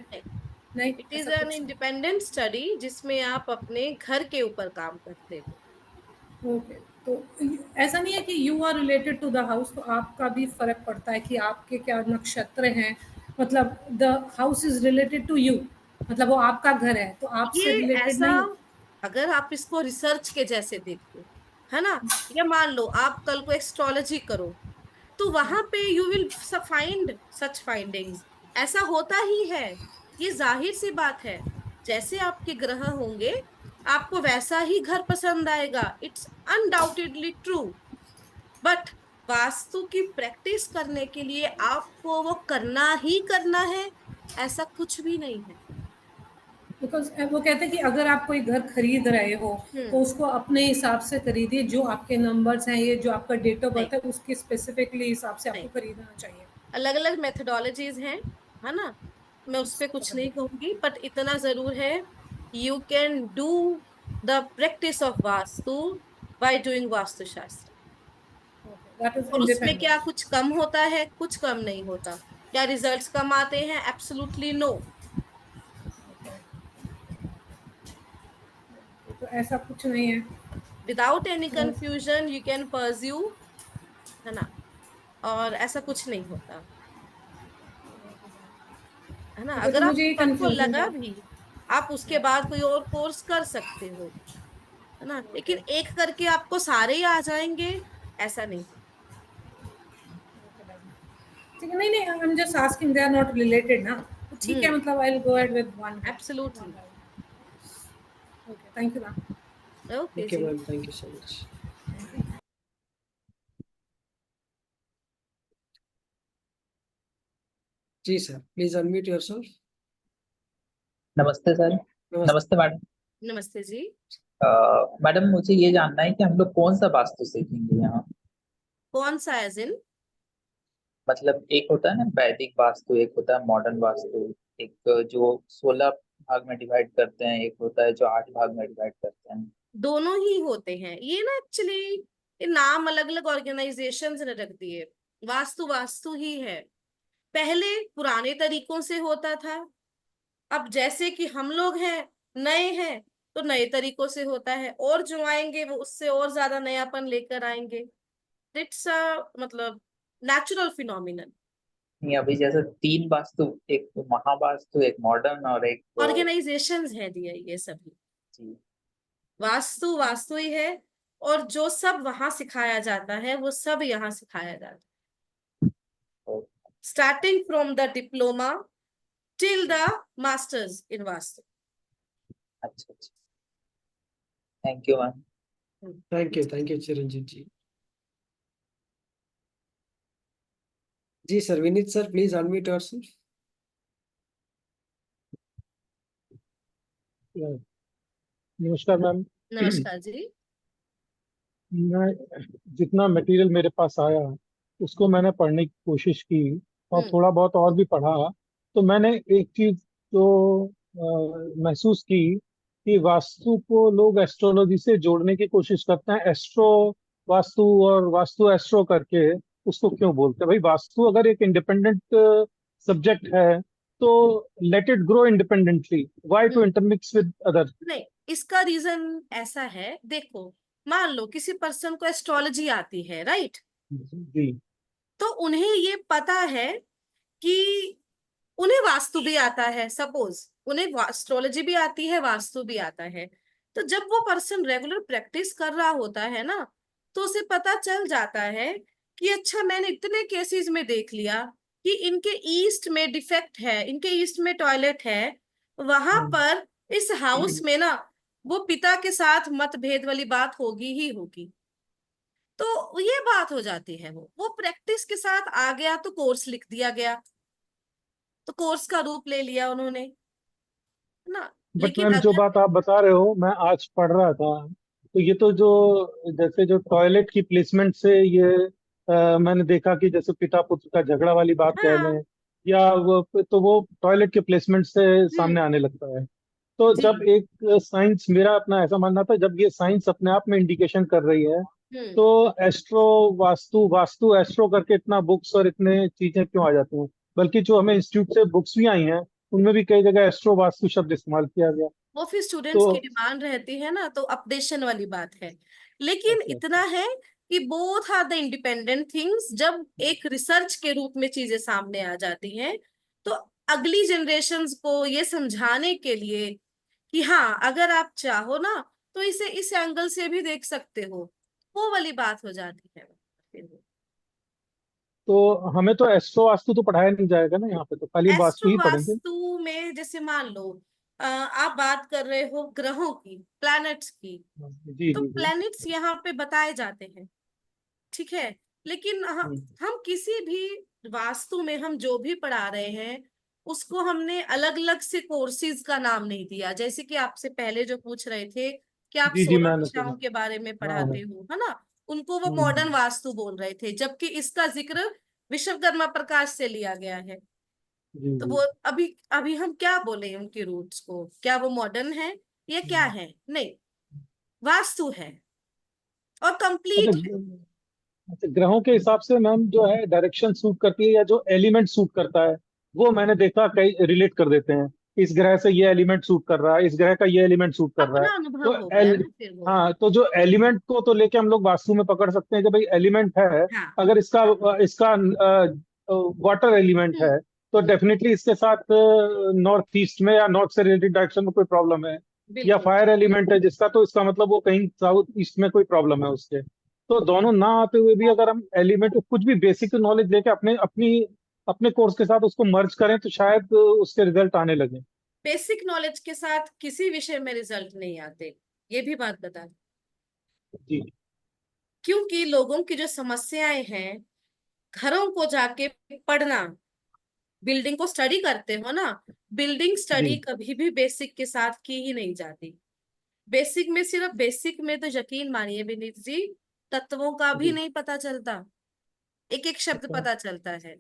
नहीं। It is an independent study जिसमें आप अपने घर के ऊपर काम करते हो। ओके, तो ऐसा नहीं है कि you are related to the house, तो आपका भी फर्क पड़ता है कि आपके क्या नक्षत्र हैं, मतलब the house is related to you, मतलब वो आपका घर है तो आपसे ये रिलेटेड ऐसा, नहीं। अगर आप इसको रिसर्च के जैसे देखो, है ना, या मान लो आप कल को एस्ट्रोलॉजी करो, तो वहां पे you will find such findings. ऐसा होता ही है, ये जाहिर सी बात है। जैसे आपके ग्रह होंगे, आपको वैसा ही घर पसंद आएगा, it's undoubtedly true. But vastu की प्रैक्टिस करने के लिए आपको वो करना ही करना है, ऐसा कुछ भी नहीं है। बिकॉज वो कहते हैं कि अगर आप कोई घर खरीद रहे हो तो उसको अपने हिसाब से खरीदिए, जो आपके नंबर्स हैं, ये जो आपका डेट ऑफ बर्थ है उसके स्पेसिफिकली हिसाब से आपको खरीदना चाहिए। अलग अलग मेथडोलॉजीज हैं, है ना, मैं उस पर कुछ नहीं कहूंगी, बट इतना जरूर है, you can do the practice of vastu by doing Vastushastra. That is और उसमें क्या इंडिपेंडेंट। कुछ कम होता है? कुछ कम नहीं होता। क्या रिजल्ट्स कम आते हैं? Absolutely no. तो ऐसा कुछ नहीं है। Without any confusion you can pursue, है ना, और ऐसा कुछ नहीं होता, है ना। तो अगर मुझे ये आपको कल को कंफ्यूजन लगा था। भी, आप उसके बाद कोई और कोर्स कर सकते हो, है ना, लेकिन एक करके आपको सारे ही आ जाएंगे, ऐसा नहीं। ठीक है, नहीं नहीं, I am just asking, they are not related ना, तो ठीक है, मतलब I will go ahead with one. Absolutely. Okay, thank you ma'am. Okay Okay, जी। ma'am. Thank you so much. जी सर, please unmute yourself. नमस्ते सर। नमस्ते। नमस्ते मैडम। नमस्ते जी। मैडम मुझे ये जानना है कि हम लोग कौन सा वास्तु सीखेंगे यहाँ। कौन सा एज इन? मतलब एक होता है ना वैदिक वास्तु, एक होता है मॉडर्न वास्तु, एक जो 16 भाग में डिवाइड करते हैं, एक होता है जो 8 भाग में डिवाइड करते हैं। दोनों ही होते हैं ये ना, एक्चुअली ये नाम अलग अलग ऑर्गेनाइजेशंस ने रख दिए। वास्तु वास्तु ही है। पहले पुराने तरीकों से होता था, अब जैसे कि हम लोग हैं, नए हैं, तो नए तरीकों से होता है, और जो आएंगे वो उससे और ज्यादा नयापन लेकर आएंगे। इट्स मतलब नेचुरल फिनोमिनन। नहीं, अभी जैसे 3 वास्तु, एक तो महावास्तु, एक मॉडर्न और एक ऑर्गेनाइजेशंस है दिए ये सभी। जी। वास्तु वास्तु ही है, और जो सब वहां सिखाया जाता है वो सब यहाँ सिखाया जाता है, starting from the diploma till the masters in Vastu. अच्छा अच्छा, thank you ma'am. Thank you, Chiranjeev ji. जी sir, Vineet sir, please unmute yourself. नमस्कार मैम। नमस्कार जी। मैं जितना मटेरियल मेरे पास आया उसको मैंने पढ़ने की कोशिश की और थोड़ा बहुत और भी पढ़ा, तो मैंने एक चीज तो महसूस की कि वास्तु को लोग एस्ट्रोलॉजी से जोड़ने की कोशिश करते हैं, एस्ट्रो वास्तु और वास्तु एस्ट्रो करके उसको क्यों बोलते हैं? भाई वास्तु अगर एक इंडिपेंडेंट सब्जेक्ट है तो let it grow independently, why to intermix with other? नहीं, इसका रीजन ऐसा है, देखो, मान लो किसी पर्सन को एस्ट्रोलॉजी आती है, राइट, जी। तो उन्हें ये पता है कि उन्हें वास्तु भी आता है, सपोज उन्हें एस्ट्रोलॉजी भी आती है, वास्तु भी आता है, तो जब वो पर्सन रेगुलर प्रैक्टिस कर रहा होता है ना, तो उसे पता चल जाता है कि अच्छा, मैंने इतने केसेस में देख लिया कि इनके ईस्ट में डिफेक्ट है, इनके ईस्ट में टॉयलेट है, वहां पर इस हाउस में ना वो पिता के साथ मतभेद वाली बात होगी ही होगी। तो ये बात हो जाती है, वो प्रैक्टिस के साथ आ गया तो कोर्स लिख दिया गया, तो कोर्स का रूप ले लिया उन्होंने, है ना। बट लेकिन मैम जो अगर बात आप बता रहे हो मैं आज पढ़ रहा था, तो ये तो जो जैसे जो टॉयलेट की प्लेसमेंट से ये मैंने देखा कि जैसे पिता पुत्र का झगड़ा वाली बात कह हाँ, लें, या वो टॉयलेट के प्लेसमेंट से सामने आने लगता है। तो जी, जब एक साइंस, मेरा अपना ऐसा मानना था, जब ये साइंस अपने आप में इंडिकेशन कर रही है तो एस्ट्रो वास्तु, वास्तु एस्ट्रो करके इतना बुक्स और इतने चीजें क्यों आ जाती हैं? बल्कि जो हमें इंस्टीट्यूट से बुक्स भी आई हैं उनमें भी कई जगह एस्ट्रो वास्तु शब्द इस्तेमाल किया गया। वो फिर स्टूडेंट्स तो की डिमांड रहती है ना, तो अपडेशन वाली बात है। लेकिन अच्छा इतना है कि both are the independent things. जब एक रिसर्च के रूप में चीजें सामने आ जाती हैं, तो अगली जनरेशन्स को ये समझाने के लिए कि हाँ, अगर आप चाहो ना तो इसे इस एंगल से भी देख सकते हो, वो वाली बात हो जाती है फिर वो। तो हमें तो एस्ट्रो वास्तु तो पढ़ाया नहीं जाएगा ना यहाँ पे, तो खाली वास्तु एस्ट्रो ही पढ़ेंगे। वास्तु में जैसे मान लो आप बात कर रहे हो ग्रहों की, प्लैनेट्स की, जी तो जी जी। प्लैनेट्स यहाँ पे बताए जाते हैं, ठीक है। लेकिन हम्म, हम किसी भी वास्तु में हम जो भी पढ़ा रहे हैं, उसको हमने अलग अलग से कोर्सेज का नाम नहीं दिया। जैसे कि आपसे पहले जो पूछ रहे थे कि आप जी जी 16 मैंने दिशाओं सुना। के बारे में हाँ हाँ। पढ़ाते हो, है ना, उनको वो मॉडर्न हम्म, वास्तु बोल रहे थे, जबकि इसका जिक्र विश्वकर्मा प्रकाश से लिया गया है। जी तो जी। वो अभी अभी हम क्या बोले उनके रूट्स को, क्या वो मॉडर्न है या क्या हम्म, है? नहीं, वास्तु है और अच्छा कंप्लीट है। अच्छा, ग्रहों के हिसाब से मैम जो है डायरेक्शन सूट करती है या जो एलिमेंट सूट करता है, वो मैंने देखा कई रिलेट कर देते हैं। इस ग्रह से ये एलिमेंट सूट कर रहा है, इस ग्रह का ये एलिमेंट सूट कर रहा है। अपना तो अनुभव हो गया ना फिर वो। हाँ, तो जो एलिमेंट को तो लेके हम लोग वास्तु में पकड़ सकते हैं कि भाई एलिमेंट है। हाँ। अगर इसका इसका वाटर एलिमेंट है, तो डेफिनेटली इसके साथ नॉर्थ ईस्ट में या नॉर्थ से रिलेटेड डायरेक्शन में कोई प्रॉब्लम है। या बिल्कुल। फायर एलिमेंट है जिसका, तो इसका मतलब वो कहीं साउथ ईस्ट में कोई प्रॉब्लम है उसके। तो दोनों ना आते हुए भी अगर हम एलिमेंट कुछ भी बेसिक नॉलेज लेके अपने अपनी अपने कोर्स के साथ उसको मर्ज करें, तो शायद उसके रिजल्ट आने लगे। बेसिक नॉलेज के साथ किसी विषय में रिजल्ट नहीं आते, ये भी बात बता दूं। जी क्योंकि लोगों की जो समस्याएं हैं, घरों को जाके पढ़ना, बिल्डिंग को स्टडी करते हो ना, बिल्डिंग जी स्टडी कभी भी बेसिक के साथ की ही नहीं जाती। बेसिक में, सिर्फ बेसिक में तो यकीन मानिए विनीत जी, तत्वों का भी जी। नहीं पता चलता, एक एक शब्द अच्छा। पता चलता है।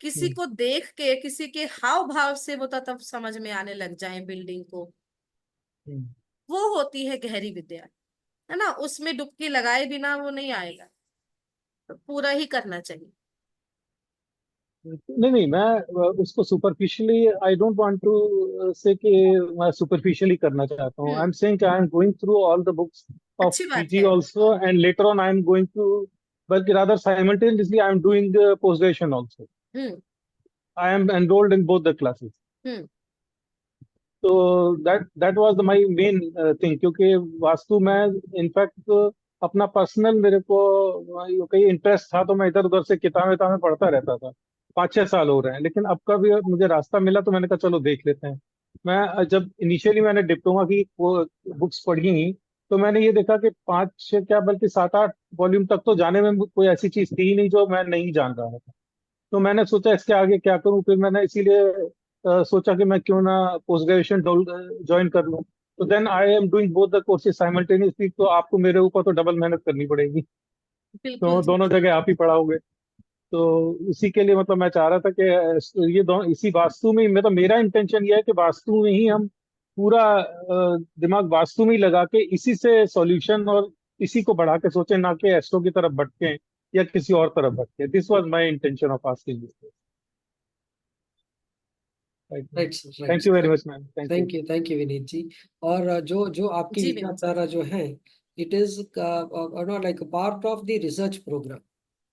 किसी हम्म, को देख के, किसी के हाव भाव से वो तत्व समझ में आने लग जाए बिल्डिंग को, हम्म। वो होती है गहरी विद्या, है ना। उसमें डुबकी लगाए बिना वो नहीं आएगा, तो पूरा ही करना चाहिए। नहीं नहीं, मैं उसको superficially I don't want to say कि मैं सुपरफिशियली करना चाहता हूँ। I am saying I am going through all the books of अच्छी बात पीजी है। Also, and later on I am going to, बल्कि rather simultaneously I am doing post graduation also. Hmm. I am enrolled in both the classes. Hmm. तो that was the my main thing, क्योंकि वास्तु में in fact अपना personal मेरे को कई interest था, तो मैं इधर उधर से किताबें किताबें पढ़ता रहता था। 5-6 साल हो रहे हैं, लेकिन अब कभी मुझे रास्ता मिला तो मैंने कहा चलो देख लेते हैं। मैं जब इनिशियली मैंने डिप्लोमा की वो बुक्स पढ़ी, तो मैंने ये देखा कि 5 क्या बल्कि 7-8 वॉल्यूम तक तो जाने में कोई ऐसी चीज थी ही नहीं जो मैं नहीं जान रहा था। तो मैंने सोचा इसके आगे क्या करूं, फिर मैंने इसीलिए सोचा कि मैं क्यों ना पोस्ट ग्रेजुएशन ज्वाइन कर लूं। तो then I am doing both the courses simultaneously, तो आपको मेरे ऊपर तो डबल मेहनत करनी पड़ेगी। बिल्कुल तो जी। दोनों जगह आप ही पढ़ाओगे। तो इसी के लिए मतलब मैं चाह रहा था कि ये दोनों इसी वास्तु में ही, मतलब मेरा इंटेंशन ये है कि वास्तु में ही हम पूरा दिमाग वास्तु में ही लगा के इसी से सॉल्यूशन और इसी को बढ़ा के सोचें, ना कि एस्ट्रो की तरफ भटकें या किसी और तरफ भटके। This was my intention of asking this. Right sir, right. Thank you very much ma'am, thank you. Thank you Vineet ji. और जो जो आपकी जी विनीत जी। विचारधारा जो है, it is not like part of the research program,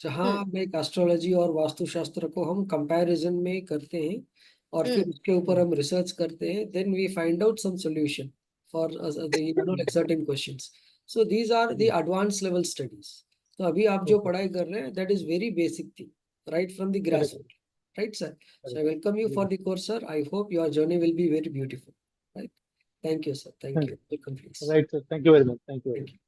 जहाँ हम एक एस्ट्रोलॉजी और वास्तुशास्त्र को हम कंपैरिजन में करते हैं और फिर उसके ऊपर हम रिसर्च करते हैं, then we find out some solution for the like certain questions. So these are the advance level studies. तो अभी आप जो ओके। पढ़ाई कर रहे हैं, that is very basic thing, right from the grass correct root, right sir? So I correct. welcome you for the course, sir. I hope your journey will be very beautiful, right? Thank you, sir. Thank you. Welcome, please. Right sir, thank you very much, thank you very Thank much. you.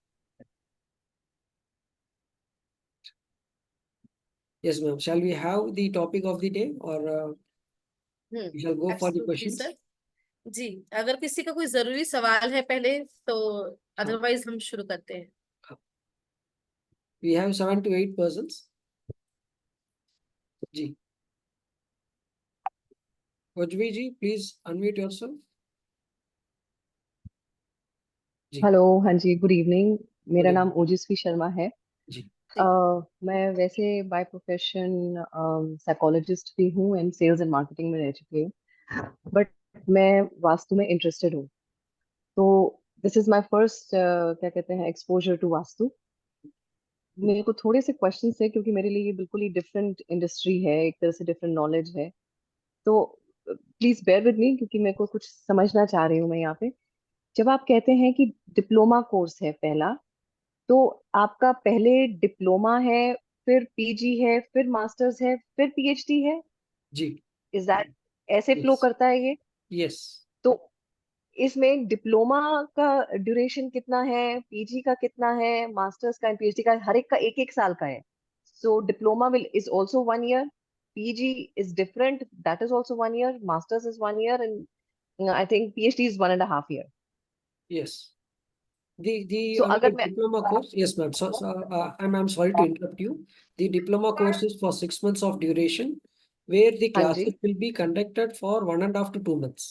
Yes, ma'am. Shall we have the topic of the day, or we shall go for the absolutely questions? Sir. जी, अगर किसी का कोई जरूरी सवाल है पहले तो, हाँ, अदरवाइज हम शुरू करते हैं। we have 7 to 8 persons. जी, Ojvi ji, please unmute yourself. जी, हेलो, हाँ जी, गुड इवनिंग। good मेरा नाम evening. ओजस्वी शर्मा है। जी, मैं वैसे बाय प्रोफेशन साइकोलॉजिस्ट भी हूँ एंड सेल्स एंड मार्केटिंग में रह चुकी हूँ, बट मैं वास्तु में इंटरेस्टेड हूँ। तो दिस इज माय फर्स्ट क्या कहते हैं एक्सपोजर टू वास्तु। मेरे को थोड़े से क्वेश्चन है क्योंकि मेरे लिए ये बिल्कुल ही डिफरेंट इंडस्ट्री है, एक तरह से डिफरेंट नॉलेज है। तो प्लीज बेयर विद मी क्योंकि मेरे को कुछ समझना चाह रही हूँ मैं यहाँ पे। जब आप कहते हैं कि डिप्लोमा कोर्स है पहला, तो आपका पहले डिप्लोमा है, फिर पीजी है, फिर मास्टर्स है, फिर पीएचडी है? जी, इज दैट ऐसे फ्लो यस, करता है ये? यस। तो इसमें डिप्लोमा का ड्यूरेशन कितना है, पीजी का कितना है, मास्टर्स का एंड पीएचडी का हर एक का एक एक साल का है? So diploma will is also 1 year, PG is different, that is also 1 year, masters is 1 year, and I think PhD is 1.5 year. Yes. The so अगर like मैं diploma course, yes, ma'am. I'm sorry to interrupt you. The diploma course is for 6 months of duration, where the हाँ जी, classes will be conducted for 1.5 to 2 months,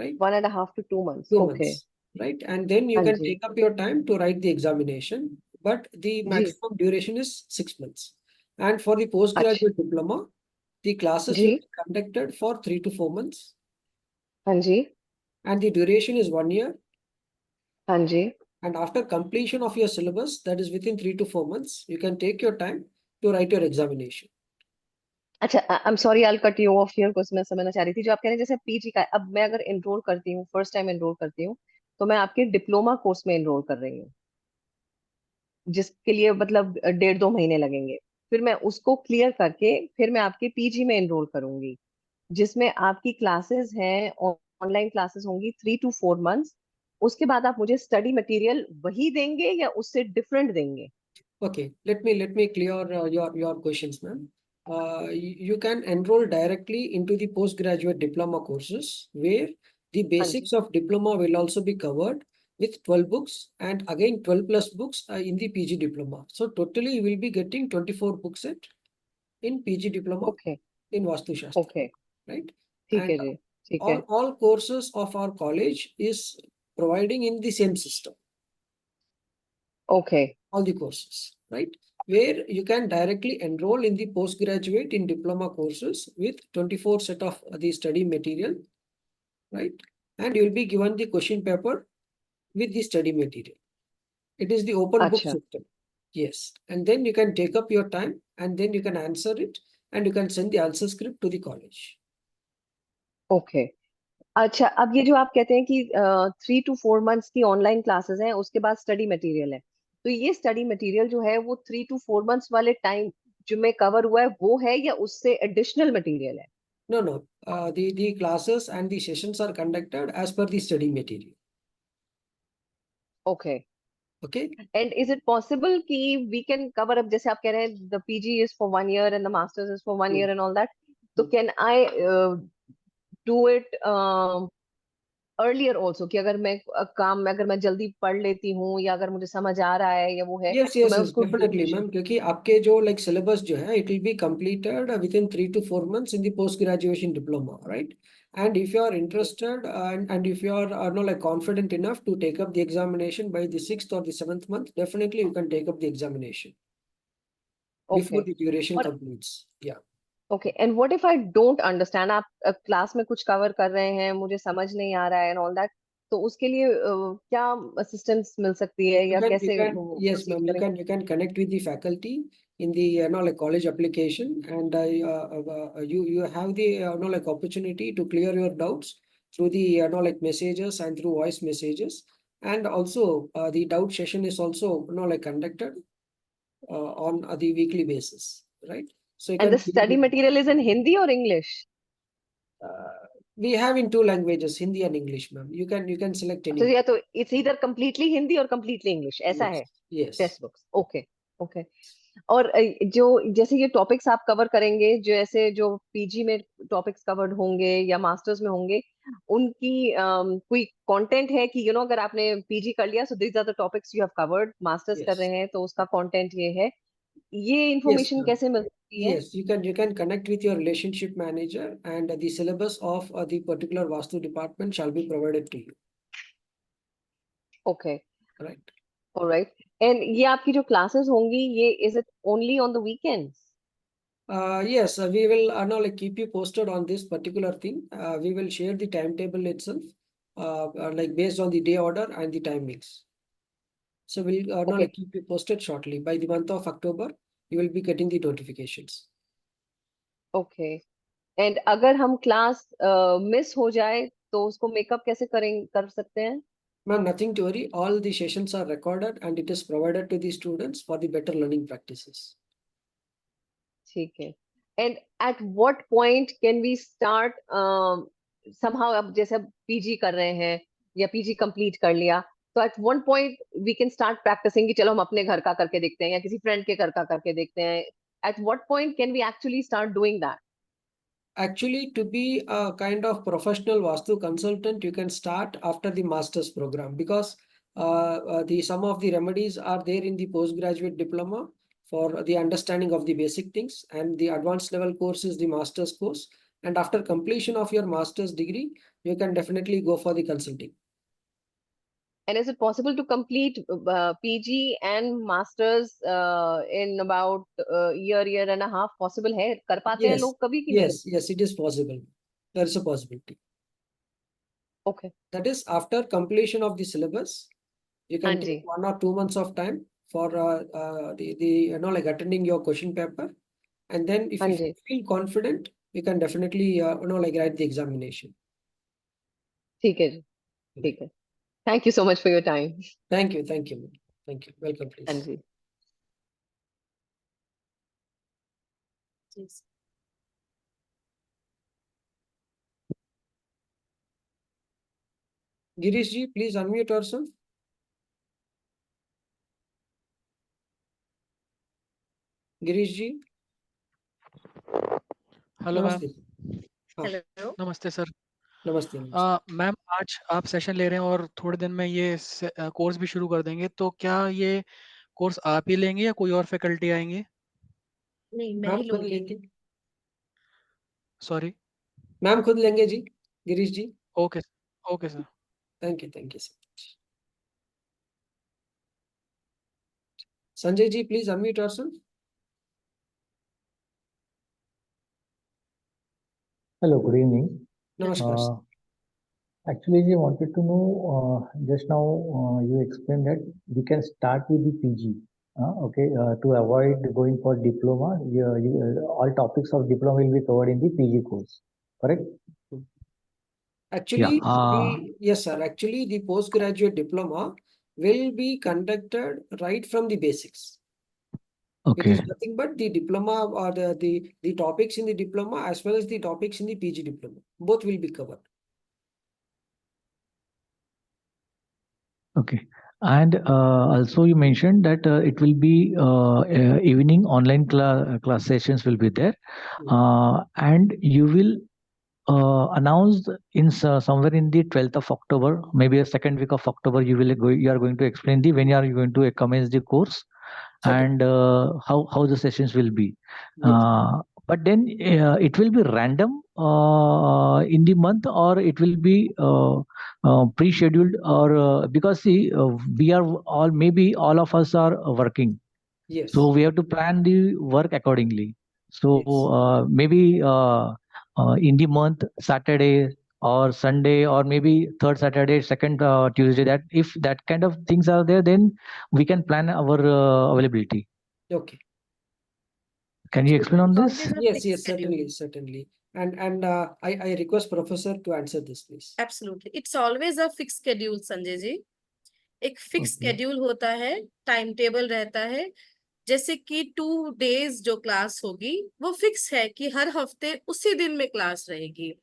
right? 1.5 to 2 months, 2 months, okay. right? And then you हाँ can जी take up your time to write the examination, but the जी, maximum duration is 6 months. And for the अच्छा postgraduate diploma, the classes जी, will be conducted for 3 to 4 months, हाँ जी, and the duration is 1 year. हाँ जी। And after completion of your syllabus, that is within 3 to 4 months, you can take your time to write your examination. अच्छा, I am sorry, I cut you of here कुछ मैं समझना चाह रही थी। जो आप कह रहे हैं जैसे पीजी का है, अब मैं अगर एनरोल करती हूँ, फर्स्ट टाइम एनरोल करती हूँ, तो मैं आपके डिप्लोमा कोर्स में एनरोल कर रही हूँ, जिसके लिए मतलब 1.5-2 महीने लगेंगे। फिर मैं उसको क्लियर करके फिर मैं आपके पीजी में एनरोल करूंगी, जिसमें आपकी क्लासेस हैं, ऑनलाइन क्लासेस होंगी 3 to 4 months। उसके बाद आप मुझे स्टडी मटेरियल वही देंगे या उससे डिफरेंट देंगे? Okay, let me clear your questions, ma'am. You can enroll directly into the postgraduate diploma courses, where the हाँ जी, basics of diploma will also be covered with 12 books, and again 12 plus books in the PG diploma. So totally you will be getting 24 books set in PG diploma okay in Vastu Shastra, okay, right? ठीक And है जी, ठीक है, all courses of our college is providing in the same system, okay all the courses, right? Where you can directly enroll in the postgraduate in diploma courses with 24 set of the study material, right? And you will be given the question paper with the study material. It is the open book अच्छा system. Yes. And then you can take up your time and then you can answer it and you can send the answer script to the college. Okay. अच्छा, अब ये जो आप कहते हैं कि 3 to 4 months की ऑनलाइन क्लासेस हैं, उसके बाद स्टडी मटेरियल है, तो ये स्टडी मटेरियल जो है वो 3 to 4 months वाले टाइम जो में कवर हुआ है वो है या उससे एडिशनल मटेरियल है? No, no. The classes and the sessions are conducted as per the study material. Okay. Okay. And is it possible कि वी कैन कवर अप, जैसे आप कह रहे हैं the PG is for 1 year and the masters is for 1 year and all that, तो can I do it earlier also, कि अगर मैं काम में अगर मैं जल्दी पढ़ लेती हूँ या अगर मुझे समझ आ रहा है या वो है, Yes, तो yes, मैं yes, उसको definitely, मैम, क्योंकि आपके जो like syllabus जो है, it will be completed within 3 to 4 months in the post graduation diploma, right? And if you are interested and if you are no like confident enough to take up the examination by the 6th or the 7th month, definitely you can take up the examination okay. before the duration और completes. Yeah. Okay, and what if I don't understand, आप class में कुछ cover कर रहे हैं, मुझे समझ नहीं आ रहा है एंड ऑल दैट, तो उसके लिए क्या असिस्टेंस मिल सकती है या कैसे Yes, प्रोसीड ma'am, करें? you can connect with the faculty in the no like college application, and you have the no like opportunity to clear your doubts through the no like messages and through voice messages, and also the doubt session is also no like conducted on the weekly basis, right? So you and the can clear study the material is in Hindi और English? we have in 2 languages, Hindi and English, ma'am. You can select तो any. या तो it's इधर completely Hindi और completely English, ऐसा Yes, है yes. Text books? Okay okay. और जो जैसे ये टॉपिक्स आप कवर करेंगे, जो ऐसे जो पीजी में टॉपिक्स कवर्ड होंगे या मास्टर्स में होंगे, उनकी कोई कंटेंट है कि अगर आपने पीजी कर लिया so these are the topics you have covered, masters कर Yes. रहे हैं तो उसका कंटेंट ये है, ये Yes, इंफॉर्मेशन ma'am. कैसे मिल सकती है? Yes, you can connect with your relationship manager, and the syllabus of the particular Vastu department shall be provided to you. Okay, Right. Alright. And ये आपकी जो क्लासेस होंगी, ये is it only on the weekends? Yes, we will now like keep you posted on this particular thing. We will share the timetable itself, like based on the day order and the timings. So we'll no, Okay. like keep you posted shortly. By the month of October, you will be getting the notifications. Okay and अगर हम class miss हो जाए तो उसको makeup कैसे कर सकते हैं? Ma'am, nothing to worry. All the sessions are recorded and it is provided to the students for the better learning practices. ठीक है and at what point can we start somehow अब जैसे अब पीजी कर रहे हैं या पीजी कंप्लीट कर लिया तो at one point we can start practicing कि चलो हम अपने घर का करके देखते हैं या किसी फ्रेंड के घर का करके देखते हैं at what point can we actually start doing that? Actually, to be a kind of professional Vastu consultant, you can start after the master's program because some of the remedies are there in the postgraduate diploma for the understanding of the basic things, and the advanced level course is the master's course. And after completion of your master's degree, you can definitely go for the consulting. And is it possible to complete PG and masters in about year and a half? Possible है? कर पाते हैं Yes, लोग कभी कि नहीं? yes, it is possible. There is a possibility. Okay. That is after completion of the syllabus, you हाँ can जी. take 1 or 2 months of time for the like attending your question paper, and then if हाँ you ji. feel confident, you can definitely like write the examination. ठीक है जी. ठीक है. Thank you so much for your time. Thank you, thank you, thank you. Welcome, हाँ please. जी. Yes. Girish ji, please unmute yourself. Girish ji. Hello ma'am. Namaste. हाँ, Hello. नमस्ते sir. नमस्ते, नमस्ते. मैम आज आप सेशन ले रहे हैं और थोड़े दिन में ये कोर्स भी शुरू कर देंगे, तो क्या ये कोर्स आप ही लेंगे या कोई और फैकल्टी आएंगे? नहीं, मैं मैम ही खुद लूंगी. लेंगे. सॉरी. मैम खुद लेंगे जी, Girish ji. Okay. Okay sir. Thank you so much. Sanjay ji, please unmute yourself. Hello, good evening. Namaskar. Actually, I wanted to know, just now you explained that we can start with the PG. Okay, to avoid going for diploma, all topics of diploma will be covered in the PG course, correct? Actually, Yeah. yes, sir. Actually, the postgraduate diploma will be conducted right from the basics. It is Okay. nothing but the diploma or the topics in the diploma as well as the topics in the PG diploma. Both will be covered. Okay. And also you mentioned that it will be evening online class sessions will be there, and you will announced in somewhere in the 12th of October, maybe a second week of October, you are going to explain the when you are going to commence the course and how the sessions will be. Yes. But then it will be random in the month, or it will be pre-scheduled, or because see, we are all, maybe all of us are working. Yes. So we have to plan the work accordingly. So Yes. maybe in the month, Saturday or Sunday, or maybe third Saturday, second Tuesday, that if that kind of things are there, then we can plan our availability. Okay. Can you explain on this? Always a Yes, fixed yes, schedule. certainly. And I request Professor to answer this, please. Absolutely. It's always a fixed schedule, Sanjay ji. एक fix Okay. Schedule होता है, time table रहता है. जैसे कि 2 days जो class होगी वो फिक्स है कि हर हफ्ते उसी दिन में क्लास रहेगी.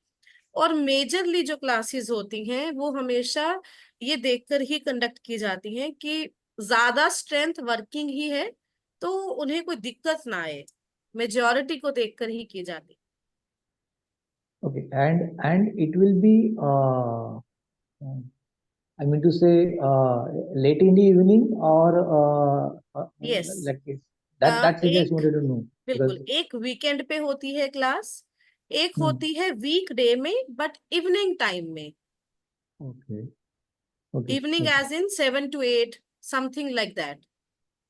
और मेजरली जो क्लासेस होती हैं वो हमेशा ये देखकर ही कंडक्ट की जाती हैं कि ज्यादा स्ट्रेंथ वर्किंग ही है तो उन्हें कोई दिक्कत ना आए. मेजॉरिटी को देखकर ही की जाती. Okay. And it will be I mean to say late in the evening, or yes. like this. That's it. Just एक wanted to know बिल्कुल because एक वीकेंड पे होती है क्लास, एक Hmm. होती है वीक डे में बट इवनिंग टाइम में. Okay. Okay. Evening Okay. As in 7 to 8 something like that.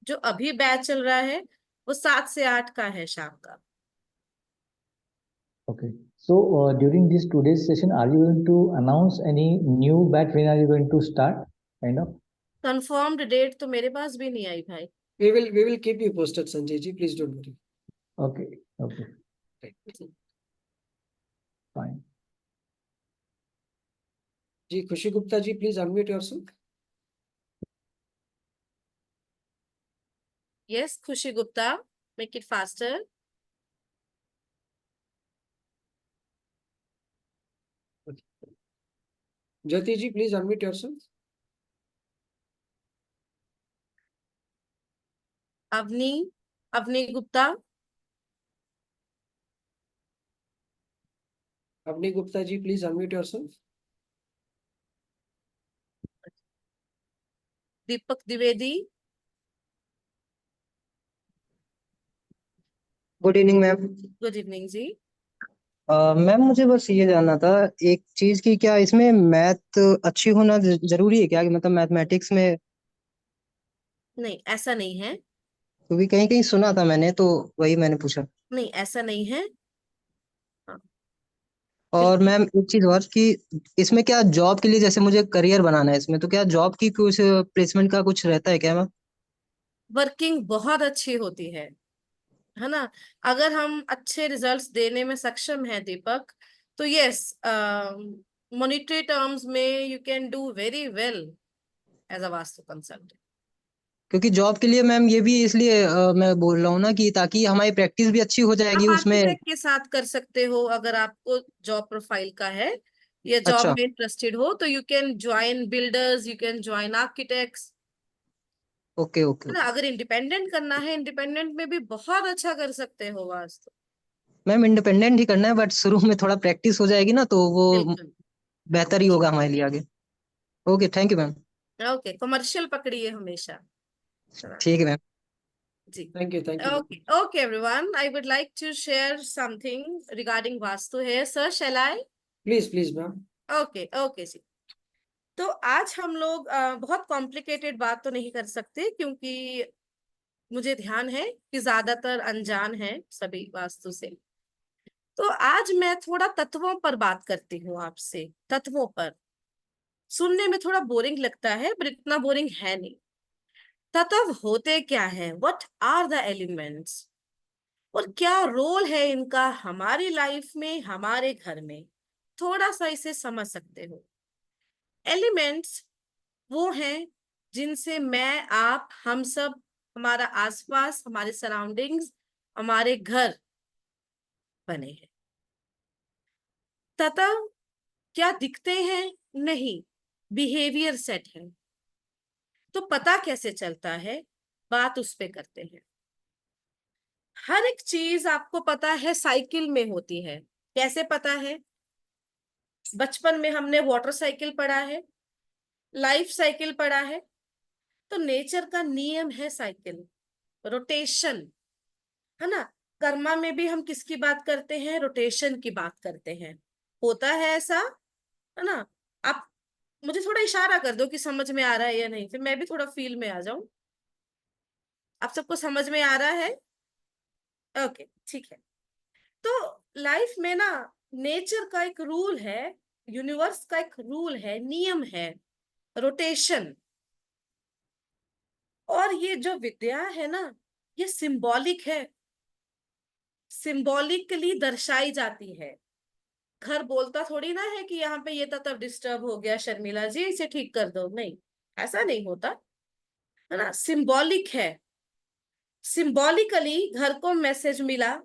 जो अभी बैच चल रहा है वो 7 से 8 का है शाम का. Okay. So during this today's session, are you going to announce any new batch? When are you going to start? Kind of. Confirmed date तो मेरे पास भी नहीं आई भाई. We will keep you posted, Sanjay ji. Please don't worry. Okay. Okay. Fine. जी खुशी Gupta ji, please unmute yourself. Yes, Khushi Gupta, make it faster. Jyoti ji, please unmute yourself. Avni Gupta. Avni Gupta ji, please unmute yourself. Deepak Dwivedi. Good evening ma'am. Good evening जी. Ma'am मुझे बस ये जानना था एक चीज की, क्या इसमें मैथ अच्छी होना जरूरी है क्या, कि मतलब मैथमेटिक्स में? नहीं, ऐसा नहीं है. क्योंकि कहीं कहीं सुना था मैंने, तो वही मैंने पूछा। नहीं, ऐसा नहीं है. और मैम एक चीज और कि इसमें क्या जॉब के लिए, जैसे मुझे करियर बनाना है इसमें, तो क्या जॉब की कुछ प्लेसमेंट का कुछ रहता है क्या मैम? वर्किंग बहुत अच्छी होती है ना. अगर हम अच्छे रिजल्ट्स देने में सक्षम हैं दीपक, तो यस, मॉनेटरी टर्म्स में you can do very well as a vastu consultant. क्योंकि जॉब के लिए मैम ये भी इसलिए मैं बोल रहा हूँ ना, कि ताकि हमारी प्रैक्टिस भी अच्छी हो जाएगी आप उसमें। आर्किटेक्ट के साथ कर सकते हो अगर आपको जॉब प्रोफाइल का है या जॉब अच्छा। में इंटरेस्टेड हो, तो you can join builders, you can join architects. Okay okay है ना. अगर इंडिपेंडेंट करना है, इंडिपेंडेंट में भी बहुत अच्छा कर सकते हो वास्तु. मैम इंडिपेंडेंट ही करना है, बट शुरू में थोड़ा प्रैक्टिस हो जाएगी ना, तो वो बिल्कुल. बेहतर ही होगा हमारे लिए आगे। Okay, thank you ma'am. Okay, commercial पकड़िए हमेशा. ठीक है मैम। जी. Thank you. Thank you. Okay, everyone. I would like to share something regarding Vastu here. Sir, shall I? Please, ma'am. Okay, जी. तो आज हम लोग बहुत कॉम्प्लिकेटेड बात तो नहीं कर सकते, क्योंकि मुझे ध्यान है कि ज्यादातर अनजान है सभी वास्तु से. तो आज मैं थोड़ा तत्वों पर बात करती हूँ आपसे. तत्वों पर सुनने में थोड़ा बोरिंग लगता है, पर इतना बोरिंग है नहीं. तत्व होते क्या है? व्हाट आर द एलिमेंट्स, और क्या रोल है इनका हमारी लाइफ में, हमारे घर में. थोड़ा सा इसे समझ सकते हो. एलिमेंट्स वो हैं जिनसे मैं, आप, हम सब, हमारा आसपास, हमारे सराउंडिंग्स, हमारे घर बने हैं. तत्व क्या दिखते हैं? नहीं, बिहेवियर सेट है. तो पता कैसे चलता है? बात उस पे करते हैं. हर एक चीज आपको पता है साइकिल में होती है. कैसे पता है? बचपन में हमने वाटर साइकिल पढ़ा है, लाइफ साइकिल पढ़ा है. तो नेचर का नियम है साइकिल, रोटेशन, है ना. कर्मा में भी हम किसकी बात करते हैं? रोटेशन की बात करते हैं. होता है ऐसा, है ना. आप मुझे थोड़ा इशारा कर दो कि समझ में आ रहा है या नहीं, फिर मैं भी थोड़ा फील में आ जाऊं. आप सबको समझ में आ रहा है? ओके, ठीक है. तो लाइफ में ना नेचर का एक रूल है, यूनिवर्स का एक रूल है, नियम है, रोटेशन. और ये जो विद्या है ना, ये सिंबॉलिक है, सिंबॉलिकली दर्शाई जाती है. घर बोलता थोड़ी ना है कि यहाँ पे ये तत्व डिस्टर्ब हो गया शर्मिला जी, इसे ठीक कर दो. नहीं, ऐसा नहीं होता, है ना. सिंबॉलिक है. सिंबॉलिकली घर को मैसेज मिला,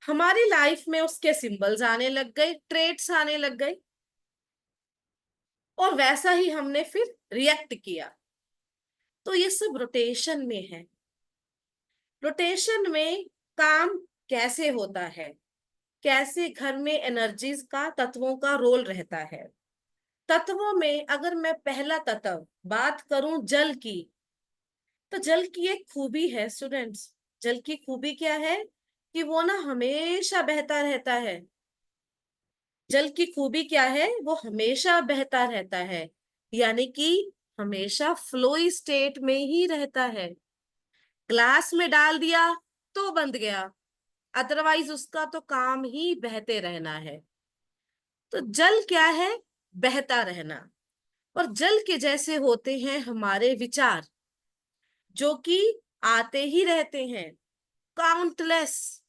हमारी लाइफ में उसके सिंबल्स आने लग गए, ट्रेट्स आने लग गए, और वैसा ही हमने फिर रिएक्ट किया. तो ये सब रोटेशन में है. रोटेशन में काम कैसे होता है, कैसे घर में एनर्जीज का, तत्वों का रोल रहता है. तत्वों में अगर मैं पहला तत्व बात करूं जल की, तो जल की एक खूबी है स्टूडेंट्स. जल की खूबी क्या है? कि वो ना हमेशा बहता रहता है. जल की खूबी क्या है? वो हमेशा बहता रहता है, यानी कि हमेशा फ्लोई स्टेट में ही रहता है. ग्लास में डाल दिया तो बंद गया, अदरवाइज उसका तो काम ही बहते रहना है। तो जल क्या है? बहता रहना। और जल के जैसे होते हैं हमारे विचार, जो कि आते ही रहते हैं। काउंटलेस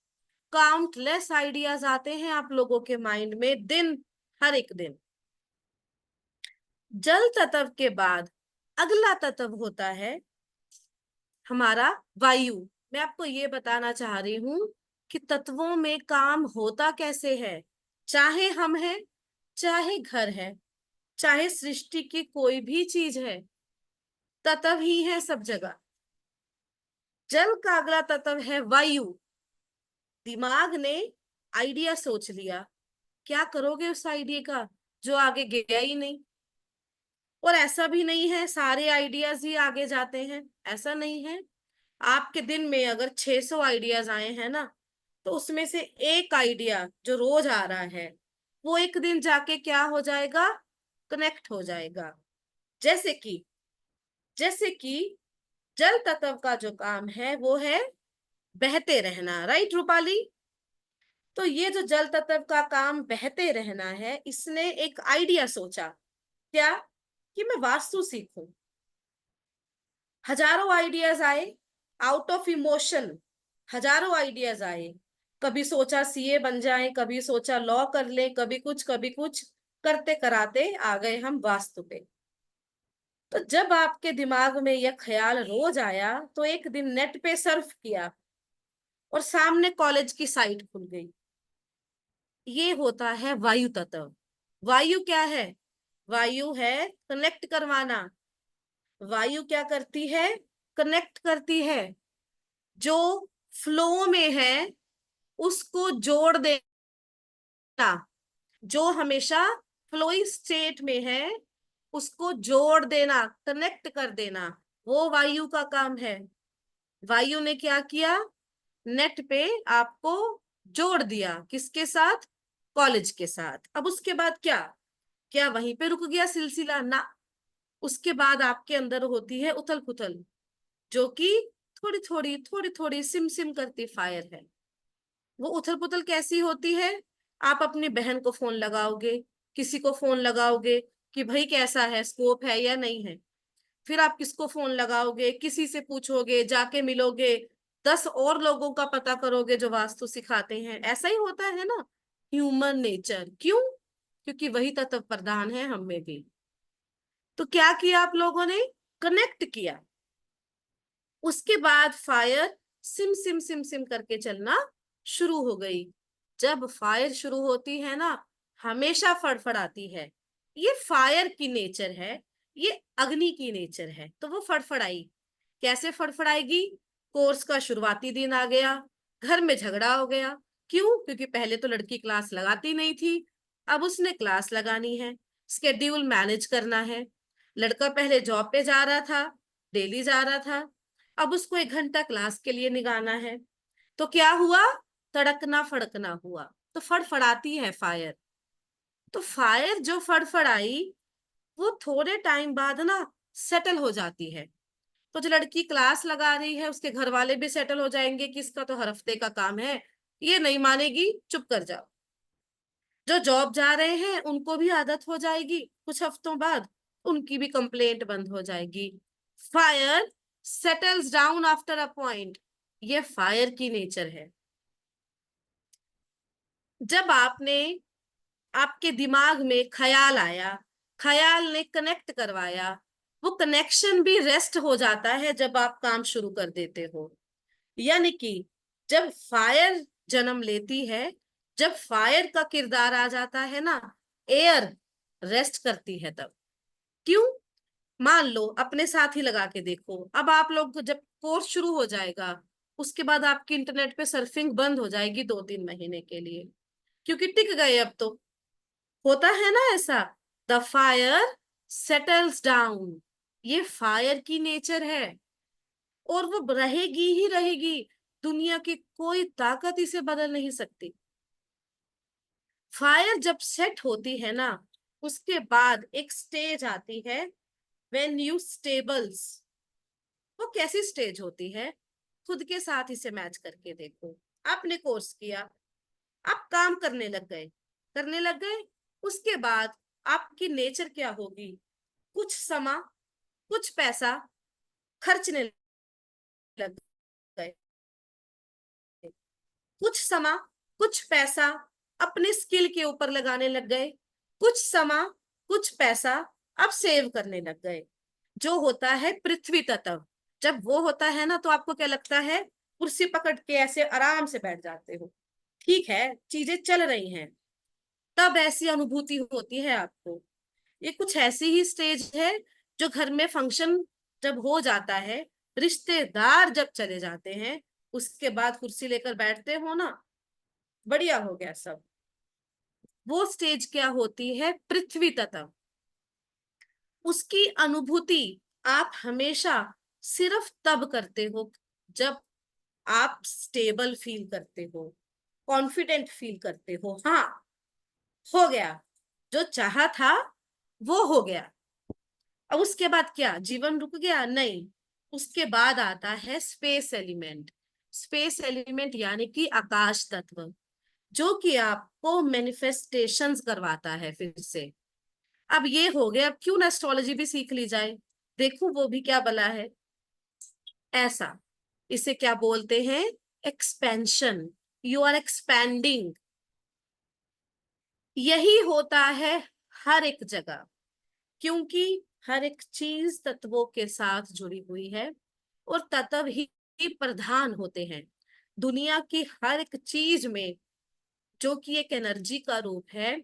काउंटलेस आइडियाज आते हैं आप लोगों के माइंड में हर एक दिन। जल तत्व के बाद अगला तत्व होता है हमारा वायु। मैं आपको ये बताना चाह रही हूं कि तत्वों में काम होता कैसे है। चाहे हम हैं, चाहे घर है, चाहे सृष्टि की कोई भी चीज है, तत्व ही है सब जगह। जल का अगला तत्व है वायु। दिमाग ने आइडिया सोच लिया, क्या करोगे उस आइडिया का जो आगे गया ही नहीं। और ऐसा भी नहीं है सारे आइडियाज ही आगे जाते हैं, ऐसा नहीं है। आपके दिन में अगर 600 आइडियाज आए हैं ना, तो उसमें से एक आइडिया जो रोज आ रहा है वो एक दिन जाके क्या हो जाएगा? कनेक्ट हो जाएगा। जैसे कि जल तत्व का जो काम है वो है बहते रहना। राइट रूपाली? तो ये जो जल तत्व का काम बहते रहना है, इसने एक आइडिया सोचा, क्या? कि मैं वास्तु सीखूं। हजारों आइडियाज आए आउट ऑफ इमोशन, हजारों आइडियाज आए। कभी सोचा सीए बन जाए, कभी सोचा लॉ कर ले, कभी कुछ करते कराते आ गए हम वास्तु पे। तो जब आपके दिमाग में यह ख्याल रोज आया, तो एक दिन नेट पे सर्फ किया और सामने कॉलेज की साइट खुल गई। ये होता है वायु तत्व। वायु क्या है? वायु है कनेक्ट करवाना। वायु क्या करती है? कनेक्ट करती है। जो फ्लो में है उसको जोड़ देना, जो हमेशा फ्लोइंग स्टेट में है उसको जोड़ देना, कनेक्ट कर देना, वो वायु का काम है। वायु ने क्या किया? नेट पे आपको जोड़ दिया। किसके साथ? कॉलेज के साथ। अब उसके बाद क्या वहीं पे रुक गया सिलसिला? ना, उसके बाद आपके अंदर होती है उथल पुथल, जो कि थोड़ी थोड़ी सिम सिम करती फायर है। वो उथल पुथल कैसी होती है? आप अपनी बहन को फोन लगाओगे, किसी को फोन लगाओगे कि भाई कैसा है, स्कोप है या नहीं है। फिर आप किसको फोन लगाओगे, किसी से पूछोगे, जाके मिलोगे, 10 और लोगों का पता करोगे जो वास्तु सिखाते हैं। ऐसा ही होता है ना ह्यूमन नेचर। क्यों? क्योंकि वही तत्व प्रधान है हम में भी। तो क्या किया आप लोगों ने? कनेक्ट किया। उसके बाद fire SIM SIM SIM SIM करके चलना शुरू हो गई। जब फायर शुरू होती है ना, हमेशा फड़फड़ाती है। ये फायर की नेचर है, ये अग्नि की नेचर है। तो वो फड़फड़ाई। कैसे फड़फड़ाएगी? कोर्स का शुरुआती दिन आ गया, घर में झगड़ा हो गया। क्यों? क्योंकि पहले तो लड़की क्लास लगाती नहीं थी, अब उसने क्लास लगानी है, स्केड्यूल मैनेज करना है। लड़का पहले जॉब पे जा रहा था, डेली जा रहा था, अब उसको 1 घंटा क्लास के लिए निकालना है। तो क्या हुआ? तड़कना फड़कना हुआ। तो फड़फड़ाती है फायर। तो फायर जो फड़फड़ाई वो थोड़े टाइम बाद ना सेटल हो जाती है। तो जो लड़की क्लास लगा रही है उसके घर वाले भी सेटल हो जाएंगे कि इसका तो हर हफ्ते का काम है, ये नहीं मानेगी, चुप कर जाओ। जो जॉब जा रहे हैं उनको भी आदत हो जाएगी, कुछ हफ्तों बाद उनकी भी कंप्लेंट बंद हो जाएगी। Fire settles down after a point. ये फायर की नेचर है। जब आपके दिमाग में ख्याल आया, ख्याल ने कनेक्ट करवाया, वो कनेक्शन भी रेस्ट हो जाता है जब आप काम शुरू कर देते हो। यानी कि जब फायर जन्म लेती है, जब फायर का किरदार आ जाता है ना, एयर रेस्ट करती है तब। क्यों? मान लो अपने साथ ही लगा के देखो। अब आप लोग जब कोर्स शुरू हो जाएगा, उसके बाद आपकी इंटरनेट पे सर्फिंग बंद हो जाएगी 2-3 महीने के लिए, क्योंकि टिक गए अब तो। होता है ना ऐसा। The fire settles down. ये फायर की नेचर है और वो रहेगी ही रहेगी। दुनिया की कोई ताकत इसे बदल नहीं सकती। फायर जब सेट होती है ना, उसके बाद एक स्टेज आती है व्हेन यू स्टेबल्स। वो कैसी स्टेज होती है? खुद के साथ इसे मैच करके देखो। आपने कोर्स किया, आप काम करने लग गए, उसके बाद आपकी नेचर क्या होगी, कुछ समय कुछ पैसा खर्चने लग गए, कुछ समय कुछ पैसा अपने स्किल के ऊपर लगाने लग गए, कुछ समय कुछ पैसा अब सेव करने लग गए। जो होता है पृथ्वी तत्व, जब वो होता है ना, तो आपको क्या लगता है, कुर्सी पकड़ के ऐसे आराम से बैठ जाते हो, ठीक है, चीजें चल रही हैं, तब ऐसी अनुभूति होती है आपको। ये कुछ ऐसी ही स्टेज है जो घर में फंक्शन जब हो जाता है, रिश्तेदार जब चले जाते हैं, उसके बाद कुर्सी लेकर बैठते हो ना, बढ़िया हो गया सब। वो स्टेज क्या होती है, पृथ्वी तत्व। उसकी अनुभूति आप हमेशा सिर्फ तब करते हो जब आप स्टेबल फील करते हो, कॉन्फिडेंट फील करते हो, हाँ हो गया, जो चाहा था वो हो गया। अब उसके बाद क्या, जीवन रुक गया? नहीं, उसके बाद आता है स्पेस एलिमेंट। स्पेस एलिमेंट यानी कि आकाश तत्व, जो कि आपको मैनिफेस्टेशंस करवाता है फिर से। अब ये हो गया, अब क्यों ना एस्ट्रोलॉजी भी सीख ली जाए, देखो वो भी क्या बला है। ऐसा, इसे क्या बोलते हैं, एक्सपेंशन, यू आर एक्सपैंडिंग। यही होता है हर एक जगह, क्योंकि हर एक चीज तत्वों के साथ जुड़ी हुई है और तत्व ही प्रधान होते हैं। दुनिया की हर एक चीज में जो कि एक एनर्जी का रूप है,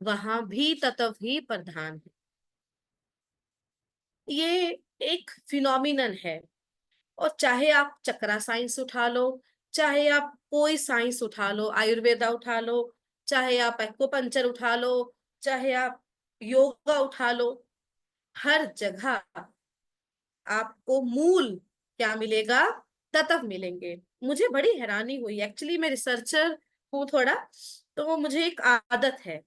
वहां भी तत्व ही प्रधान है। ये एक फिनोमिनन है। और चाहे आप चक्रा साइंस उठा लो, चाहे आप कोई साइंस उठा लो, आयुर्वेदा उठा लो, चाहे आप एक्यूपंक्चर उठा लो, चाहे आप योगा उठा लो, हर जगह आपको मूल क्या मिलेगा, तत्व मिलेंगे। मुझे बड़ी हैरानी हुई, एक्चुअली मैं रिसर्चर हूँ थोड़ा, तो वो मुझे एक आदत है,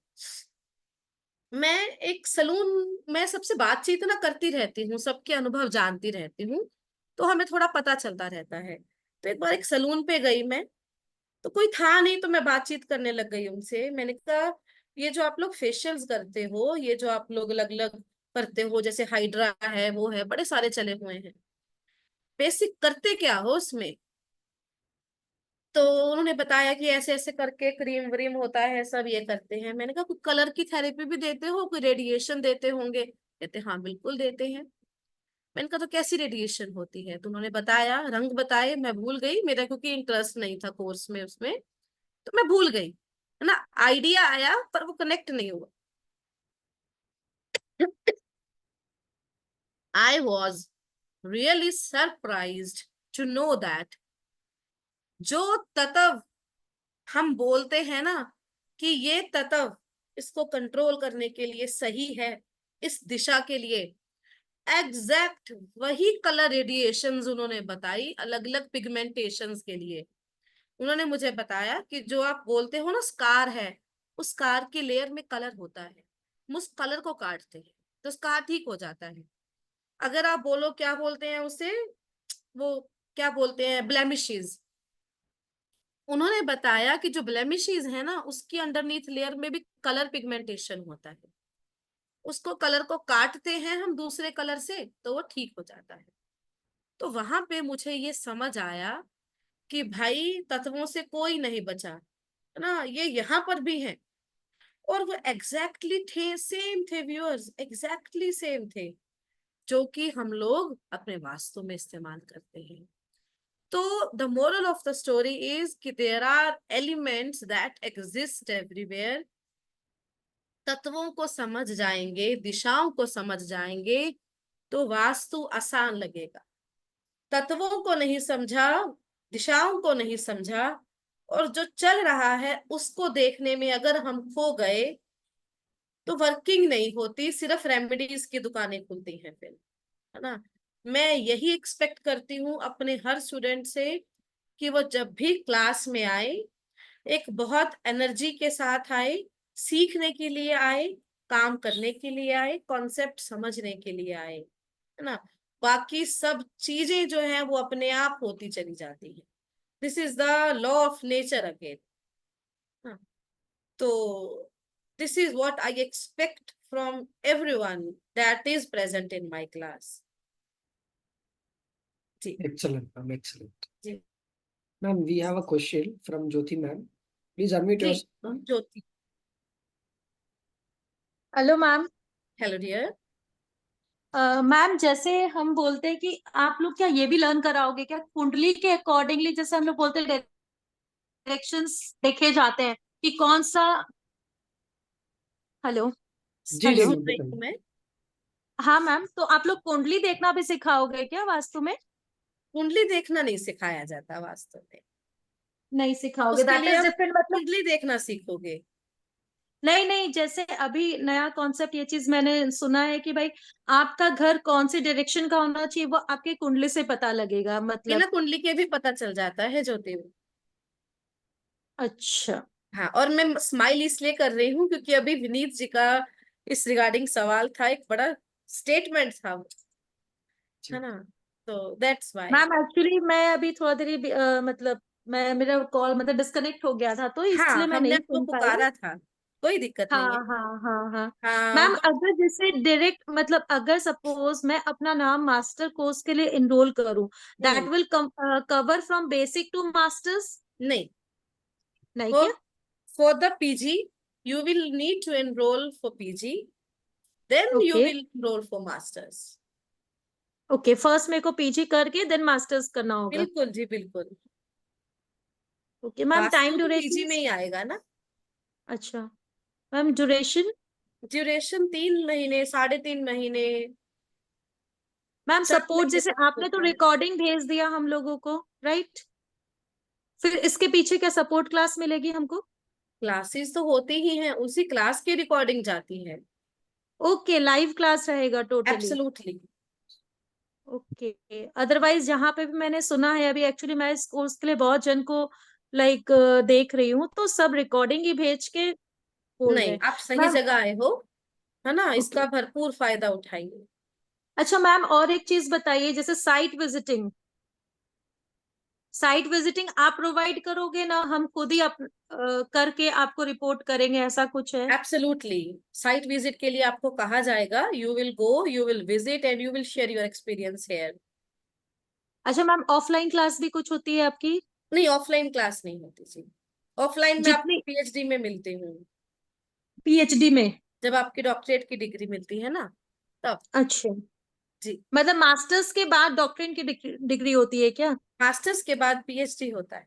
मैं एक सलून में सबसे बातचीत ना करती रहती हूँ, सबके अनुभव जानती रहती हूँ, तो हमें थोड़ा पता चलता रहता है। तो एक बार एक सलून पे गई मैं, तो कोई था नहीं, तो मैं बातचीत करने लग गई उनसे। मैंने कहा, ये जो आप लोग फेशियल्स करते हो, ये जो आप लोग अलग अलग करते हो, जैसे हाइड्रा है, वो है, बड़े सारे चले हुए हैं, बेसिक करते क्या हो उसमें? तो उन्होंने बताया कि ऐसे ऐसे करके क्रीम व्रीम होता है, सब ये करते हैं। मैंने कहा, कोई कलर की थेरेपी भी देते हो, कोई रेडिएशन देते होंगे? कहते हाँ बिल्कुल देते हैं। मैंने कहा, तो कैसी रेडिएशन होती है? तो उन्होंने बताया, रंग बताए, मैं भूल गई, मेरा क्योंकि इंटरेस्ट नहीं था कोर्स में उसमें, तो मैं भूल गई, है ना, आइडिया आया पर वो कनेक्ट नहीं हुआ। I was really surprised to know that जो तत्व हम बोलते हैं ना कि ये तत्व इसको कंट्रोल करने के लिए सही है, इस दिशा के लिए, एग्जैक्ट वही कलर रेडिएशंस उन्होंने बताई, अलग अलग पिगमेंटेशंस के लिए। उन्होंने मुझे बताया कि जो आप बोलते हो ना स्कार है, उस स्कार के लेयर में कलर होता है, हम उस कलर को काटते हैं तो स्कार ठीक हो जाता है। अगर आप बोलो, क्या बोलते हैं उसे, वो क्या बोलते हैं, ब्लेमिशेस, उन्होंने बताया कि जो ब्लेमिशेस है ना, उसकी अंडरनीथ लेयर में भी कलर पिगमेंटेशन होता है, उसको कलर को काटते हैं हम दूसरे कलर से तो वो ठीक हो जाता है। तो वहां पे मुझे ये समझ आया कि भाई तत्वों से कोई नहीं बचा, है ना, ये यहाँ पर भी है। और वो एग्जैक्टली थे, सेम थे व्यूअर्स, एग्जैक्टली सेम थे जो कि हम लोग अपने वास्तु में इस्तेमाल करते हैं। तो the moral of the story is कि there are elements that exist everywhere. तत्वों को समझ जाएंगे, दिशाओं को समझ जाएंगे तो वास्तु आसान लगेगा। तत्वों को नहीं समझा, दिशाओं को नहीं समझा, और जो चल रहा है उसको देखने में अगर हम खो गए तो वर्किंग नहीं होती, सिर्फ रेमेडीज की दुकानें खुलती हैं फिर, है ना। मैं यही एक्सपेक्ट करती हूँ अपने हर स्टूडेंट से कि वो जब भी क्लास में आए, एक बहुत एनर्जी के साथ आए, सीखने के लिए आए, काम करने के लिए आए, कॉन्सेप्ट समझने के लिए आए, है ना। बाकी सब चीजें जो है वो अपने आप होती चली जाती है। This is the law of nature again. तो this is what I expect from everyone that is present in my class. जी Excellent, ma'am. Excellent. जी Ma'am, we have a question from Jyoti ma'am. Please unmute जी yourself. Jyoti. Hello ma'am. Hello dear. Ma'am जैसे हम बोलते हैं कि आप लोग क्या ये भी लर्न कराओगे क्या कुंडली के अकॉर्डिंगली, जैसे हम लोग बोलते हैं डायरेक्शंस देखे जाते हैं कि कौन सा। हेलो जी हेलो। जी सुन रही हूँ मैं। हाँ मैम, तो आप लोग कुंडली देखना भी सिखाओगे क्या वास्तु में? कुंडली देखना नहीं सिखाया जाता वास्तव में। नहीं सिखाओगे, उसके दैट लिए इज आप डिफरेंट मतलब। कुंडली देखना सीखोगे। नहीं नहीं, जैसे अभी नया कॉन्सेप्ट ये चीज मैंने सुना है कि भाई आपका घर कौन सी डायरेक्शन का होना चाहिए वो आपके कुंडली से पता लगेगा, मतलब। बिना कुंडली के भी पता चल जाता है ज्योति। अच्छा। हाँ, और मैं स्माइल इसलिए कर रही हूँ क्योंकि अभी विनीत जी का इस रिगार्डिंग सवाल था, एक बड़ा स्टेटमेंट था वो, है ना, तो दैट्स वाई। मैम एक्चुअली मैं अभी थोड़ा देर मतलब मैं मेरा कॉल मतलब डिस्कनेक्ट हो गया था तो हाँ, इसलिए मैं हमने नहीं आपको सुन पाई। पुकारा था, कोई दिक्कत हाँ नहीं है। हाँ हाँ हाँ। हाँ मैम अगर जैसे डायरेक्ट मतलब अगर सपोज मैं अपना नाम मास्टर कोर्स के लिए इनरोल करूं, that will cover from basic to masters? नहीं, नहीं for क्या? for the PG you will need to enroll for PG, then you okay will enroll for masters। Okay, first मेरे को पीजी करके then masters करना होगा। बिल्कुल जी बिल्कुल। ओके मैम, टाइम वास्तु तो ड्यूरेशन? PG में ही आएगा ना। अच्छा मैम, ड्यूरेशन? ड्यूरेशन 3 महीने, 3.5 महीने। मैम 4 सपोर्ट महीने जैसे तक आपने तो होता है। रिकॉर्डिंग भेज दिया हम लोगों को, राइट? फिर इसके पीछे क्या सपोर्ट क्लास मिलेगी हमको? क्लासेस तो होती ही हैं, उसी क्लास की रिकॉर्डिंग जाती है। ओके, लाइव क्लास रहेगा टोटली। एब्सोल्युटली। ओके, अदरवाइज जहाँ पे भी मैंने सुना है, अभी एक्चुअली मैं इस कोर्स के लिए बहुत जन को लाइक देख रही हूँ तो सब रिकॉर्डिंग ही भेज के बोल रहे नहीं, हैं। आप सही मैम जगह आए हो, है ना, ओके, इसका भरपूर फायदा उठाइए। अच्छा मैम और एक चीज बताइए, जैसे साइट विजिटिंग आप प्रोवाइड करोगे ना, हम खुद ही करके आपको रिपोर्ट करेंगे, ऐसा कुछ है? एब्सोल्युटली, साइट विजिट के लिए आपको कहा जाएगा, you will go, you will visit and you will share your experience here. अच्छा मैम, ऑफलाइन क्लास भी कुछ होती है आपकी? नहीं, ऑफलाइन क्लास नहीं होती जी। ऑफलाइन में आपको जितनी PhD में मिलती हूँ, पीएचडी में? जब आपकी डॉक्टरेट की डिग्री मिलती है ना, तब। अच्छा, जी, मतलब मास्टर्स के बाद डॉक्टरेट की डिग्री होती है क्या? मास्टर्स के बाद PhD होता है।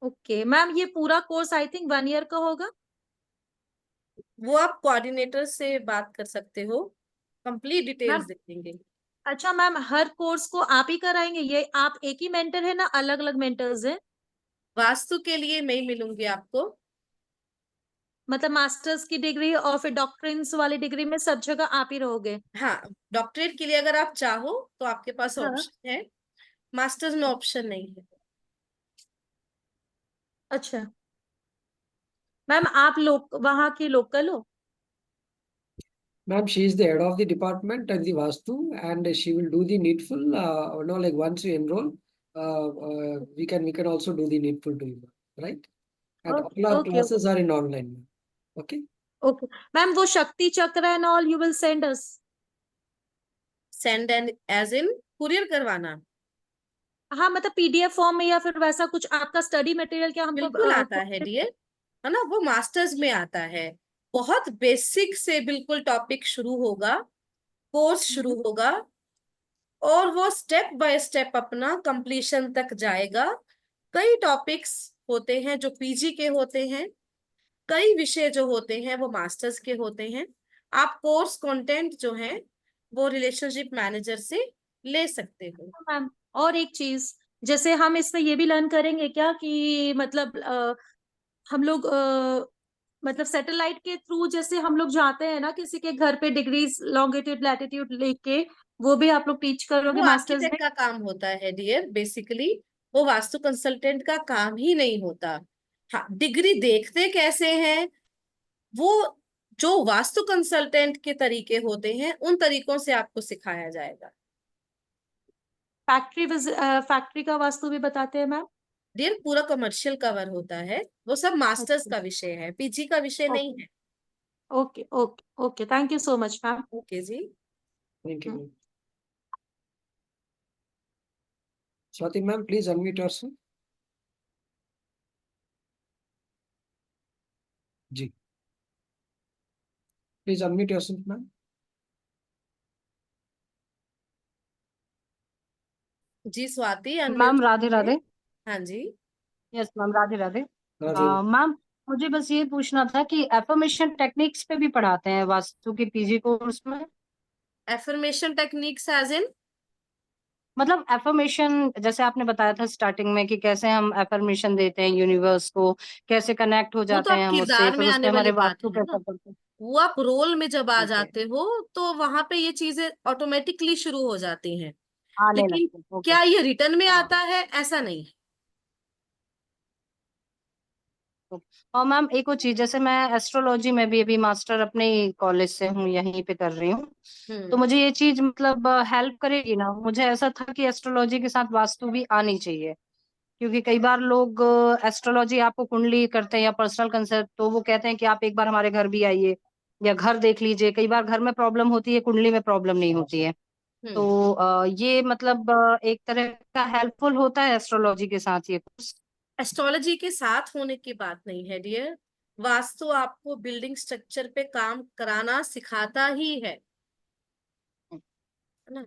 ओके मैम, ये पूरा कोर्स आई थिंक 1 ईयर का होगा? वो आप कोऑर्डिनेटर से बात कर सकते हो, कंप्लीट डिटेल्स मैम देखेंगे। अच्छा मैम, हर कोर्स को आप ही कराएंगे? ये आप एक ही मेंटर है ना, अलग अलग मेंटर्स हैं? वास्तु के लिए मैं ही मिलूंगी आपको। मतलब मास्टर्स की डिग्री और फिर डॉक्टरेट्स वाली डिग्री में सब जगह आप ही रहोगे? हाँ, डॉक्टरेट के लिए अगर आप चाहो तो आपके पास हाँ। ऑप्शन है, मास्टर्स में ऑप्शन नहीं है। अच्छा मैम, आप लोग वहाँ की लोकल हो? Ma'am, she is the head of the department at the Vastu, and she will do the needful. Like once you enroll, we can also do the needful to you, right? And all our okay classes are in online, ma'am. Okay. Okay ma'am, वो Shakti Chakra and all you will send us? Send and as in courier करवाना? हाँ मतलब PDF form में या फिर वैसा कुछ आपका स्टडी मटेरियल क्या हमको बिल्कुल आता खुद है से? डियर, है ना, वो मास्टर्स में आता है। बहुत बेसिक से बिल्कुल टॉपिक शुरू होगा, कोर्स शुरू होगा, और वो स्टेप बाय स्टेप अपना कंप्लीशन तक जाएगा। कई टॉपिक्स होते हैं जो PG के होते हैं, कई विषय जो होते हैं वो मास्टर्स के होते हैं। आप कोर्स कंटेंट जो है वो रिलेशनशिप मैनेजर से ले सकते हो। मैम और एक चीज, जैसे हम इसमें ये भी लर्न करेंगे क्या कि मतलब हम लोग मतलब सैटेलाइट के थ्रू जैसे हम लोग जाते हैं ना किसी के घर पे, डिग्रीज लॉन्गिट्यूड लैटिट्यूड लेके, वो भी आप लोग टीच करोगे वो मास्टर्स आर्किटेक्ट में? का काम होता है डियर, बेसिकली वो वास्तु कंसल्टेंट का काम ही नहीं होता। हाँ, डिग्री देखते कैसे हैं, वो जो वास्तु कंसल्टेंट के तरीके होते हैं उन तरीकों से आपको सिखाया जाएगा। फैक्ट्री का वास्तु भी बताते हैं मैम? डियर पूरा कमर्शियल कवर होता है, वो सब मास्टर्स का विषय है, पीजी का विषय नहीं है। Okay okay okay, thank you so much ma'am. Okay जी, Thank you, ma'am. Swati ma'am, please unmute yourself. जी, please unmute yourself, ma'am. जी स्वाति मैम अनम्यूट राधे राधे। हाँ जी, yes ma'am Radhe Radhe. Radhe. Ma'am मुझे बस ये पूछना था कि एफर्मेशन टेक्निक्स पे भी पढ़ाते हैं वास्तु के पीजी कोर्स में? एफर्मेशन टेक्निक्स एज इन मतलब एफर्मेशन जैसे आपने बताया था स्टार्टिंग में कि कैसे हम एफर्मेशन देते हैं यूनिवर्स को, कैसे कनेक्ट हो वो तो जाते आप हैं हम उससे, किरदार में फिर उससे आने हमारे वाली बात वास्तु है कैसे ना, करते हैं। वो आप रोल में जब आ ओके, जाते हो तो वहां पे ये चीजें ऑटोमेटिकली शुरू हो जाती हैं। आने लेकिन लगते हैं। ओके। क्या ये रिटर्न में हाँ। आता है, ऐसा नहीं है। और मैम एक और चीज, जैसे मैं एस्ट्रोलॉजी में भी अभी मास्टर अपने कॉलेज से हूँ, यहीं पे कर रही हूँ, तो मुझे ये चीज मतलब हेल्प करेगी ना? मुझे ऐसा था कि एस्ट्रोलॉजी के साथ वास्तु भी आनी चाहिए, क्योंकि कई बार लोग एस्ट्रोलॉजी आपको कुंडली करते हैं या पर्सनल कंसल्ट, तो वो कहते हैं कि आप एक बार हमारे घर भी आइए या घर देख लीजिए। कई बार घर में प्रॉब्लम होती है, कुंडली में प्रॉब्लम नहीं होती है। तो ये मतलब एक तरह का हेल्पफुल होता है एस्ट्रोलॉजी के साथ ये कोर्स? एस्ट्रोलॉजी के साथ होने की बात नहीं है डियर, वास्तु आपको बिल्डिंग स्ट्रक्चर पे काम कराना सिखाता ही है ना,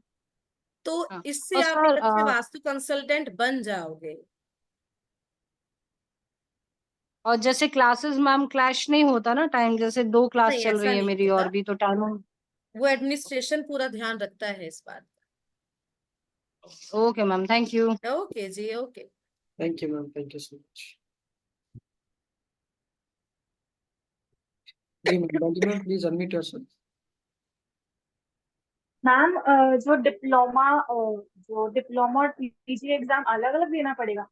तो हाँ। इससे और आप एक सर अच्छे वास्तु कंसल्टेंट बन जाओगे। और जैसे क्लासेस मैम क्लैश नहीं होता ना टाइम? जैसे 2 क्लास नहीं, चल ऐसा रही है नहीं मेरी और होता, भी, तो टाइम। वो एडमिनिस्ट्रेशन पूरा ध्यान रखता है इस बात ओके मैम, थैंक यू। का। ओके जी, okay. Thank you, ma'am. Thank you so much. जी ma'am, Dolly ma'am, please unmute yourself. Ma'am जो डिप्लोमा और पीजी एग्जाम अलग अलग देना पड़ेगा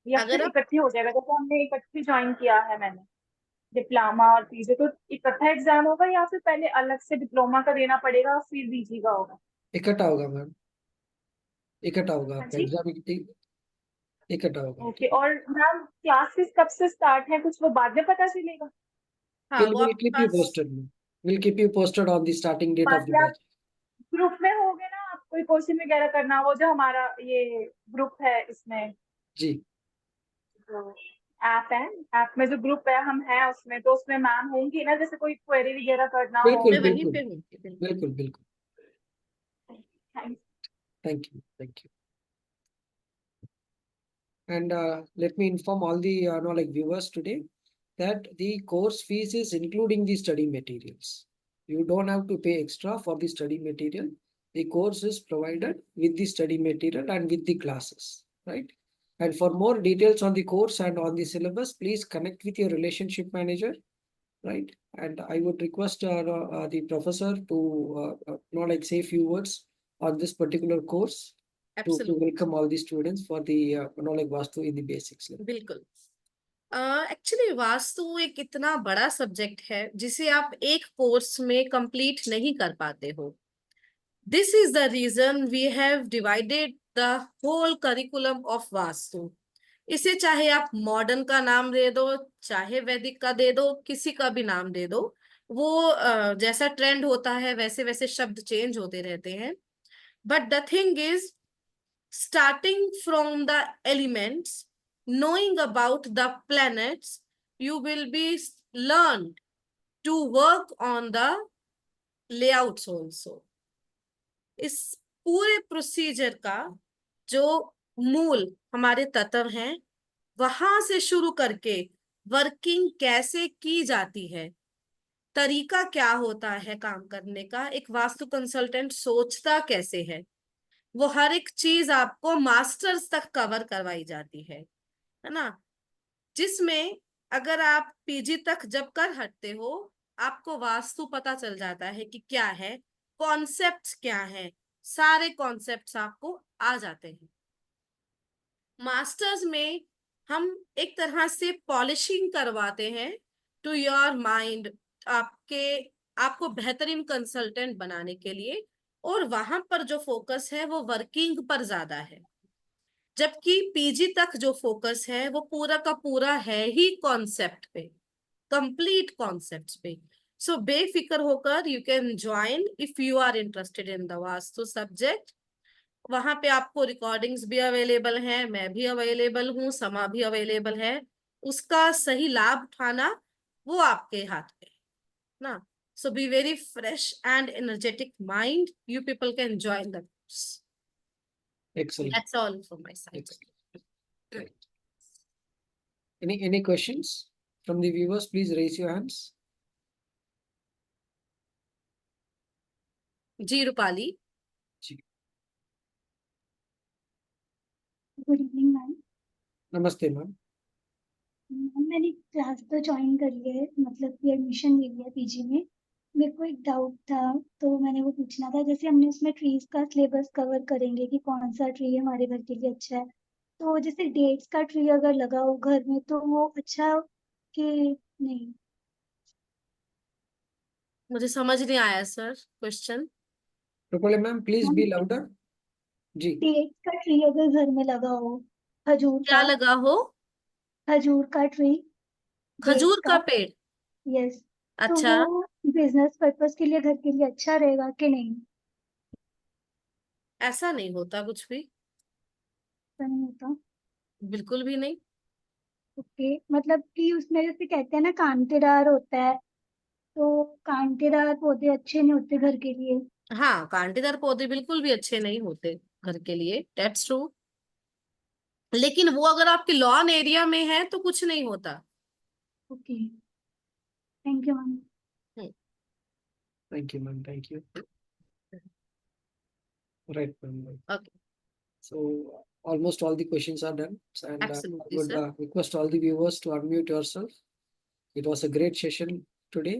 या अगर फिर आप इकट्ठे हो जाएगा? जैसे हमने इकट्ठे ज्वाइन किया है, मैंने डिप्लोमा और पीजी, तो इकट्ठा एग्जाम होगा या फिर पहले अलग से डिप्लोमा का देना पड़ेगा फिर पीजी का होगा? इकट्ठा होगा मैम, इकट्ठा होगा हाँ आपका जी। एग्जाम, इकट्ठा होगा। ओके, और मैम क्लासेस कब से स्टार्ट है, कुछ वो बाद में पता चलेगा? हाँ, वो We'll आपके keep you pass posted, ma'am. We'll keep you posted on the starting date of the बाकी आप batch. ग्रुप में होगे ना, आप कोई क्वेश्चन वगैरह करना, वो जो हमारा ये ग्रुप है इसमें जी, जो ऐप है, ऐप में जो ग्रुप है हम हैं उसमें, तो उसमें मैम होंगी ना, जैसे कोई क्वेरी वगैरह करना हो? बिल्कुल मैं वहीं बिल्कुल पे हूँ, बिल्कुल। बिल्कुल बिल्कुल। Thank Thank you, thank you. And let me inform all the viewers today that the course fees is including the study materials. You don't have to pay extra for the study material. The course is provided with the study material and with the classes, right? And for more details on the course and on the syllabus, please connect with your relationship manager, right? And I would request the professor to say a few words on this particular course to absolutely, welcome all the students for the Vastu in the basics level. बिल्कुल। Actually vastu एक इतना बड़ा subject है जिसे आप एक course में complete नहीं कर पाते हो। This is the reason we have divided the whole curriculum of vastu. इसे चाहे आप मॉडर्न का नाम दे दो, चाहे वैदिक का दे दो, किसी का भी नाम दे दो, वो जैसा ट्रेंड होता है वैसे वैसे शब्द चेंज होते रहते हैं। But the thing is, starting from the elements, knowing about the planets, you will be learned to work on the layouts also. इस पूरे प्रोसीजर का जो मूल हमारे तत्व हैं, वहां से शुरू करके वर्किंग कैसे की जाती है, तरीका क्या होता है काम करने का, एक वास्तु कंसल्टेंट सोचता कैसे है, वो हर एक चीज आपको मास्टर्स तक कवर करवाई जाती है ना। जिसमें अगर आप पीजी तक जब कर हटते हो, आपको वास्तु पता चल जाता है कि क्या है, कॉन्सेप्ट्स क्या है, सारे कॉन्सेप्ट्स आपको आ जाते हैं। मास्टर्स में हम एक तरह से पॉलिशिंग करवाते हैं टू योर माइंड, आपको बेहतरीन कंसल्टेंट बनाने के लिए, और वहां पर जो फोकस है वो वर्किंग पर ज्यादा है। जबकि पीजी तक जो फोकस है वो पूरा का पूरा है ही कॉन्सेप्ट पे, कंप्लीट कॉन्सेप्ट्स पे। सो बेफिक्र होकर you can join if you are interested in the vastu subject. वहां पे आपको रिकॉर्डिंग्स भी अवेलेबल हैं, मैं भी अवेलेबल हूँ, समा भी अवेलेबल है। उसका सही लाभ उठाना वो आपके हाथ पे है ना। So be very fresh and energetic mind, you people can join the course. Excellent. That's all from my side. Excellent. Right. Any questions from the viewers? Please raise your hands. जी रूपाली। Good evening ma'am. नमस्ते ma'am. मैंने class तो ज्वाइन कर लिया है, मतलब कि एडमिशन ले लिया पीजी में। मेरे को एक डाउट था तो मैंने वो पूछना था, जैसे हमने उसमें ट्रीज का सिलेबस कवर करेंगे कि कौन सा ट्री हमारे घर के लिए अच्छा है, तो जैसे डेट्स का ट्री अगर लगा हो घर में तो वो अच्छा कि नहीं? मुझे समझ नहीं आया sir question. Rupali ma'am please be louder. जी। डेट्स का ट्री अगर घर में लगा हो, खजूर क्या का, लगा हो? खजूर का ट्री, खजूर का पेड़। यस, तो अच्छा, वो बिजनेस पर्पस के लिए घर के लिए अच्छा रहेगा कि नहीं? ऐसा नहीं होता कुछ भी, ऐसा नहीं होता? बिल्कुल भी नहीं। ओके, मतलब कि उसमें जैसे कहते हैं ना कांटेदार होता है, तो कांटेदार पौधे अच्छे नहीं होते घर के लिए। हाँ, कांटेदार पौधे बिल्कुल भी अच्छे नहीं होते घर के लिए, दैट्स ट्रू। लेकिन वो अगर आपके लॉन एरिया में है तो कुछ नहीं होता। Okay, thank you ma'am. Thank you ma'am. Thank you. Right ma'am. Okay. So almost all the questions are done, and I Absolutely, would sir. request all the viewers to unmute yourself. It was a great session today.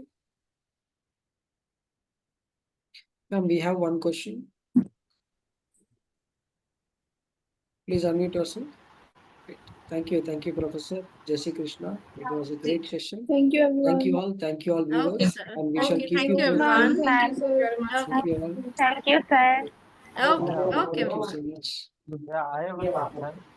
Ma'am, we have one question. Please unmute yourself. Great. Thank you, Professor Jai Shri Krishna. It was a great session. Thank you, everyone. Thank you all. Thank you all Okay, viewers. sir. And we shall Okay, keep thank you you, posted. everyone. Thank you very much. Thank you all. Thank you, sir. Okay, okay, Thank you okay. so much. Yeah, I have a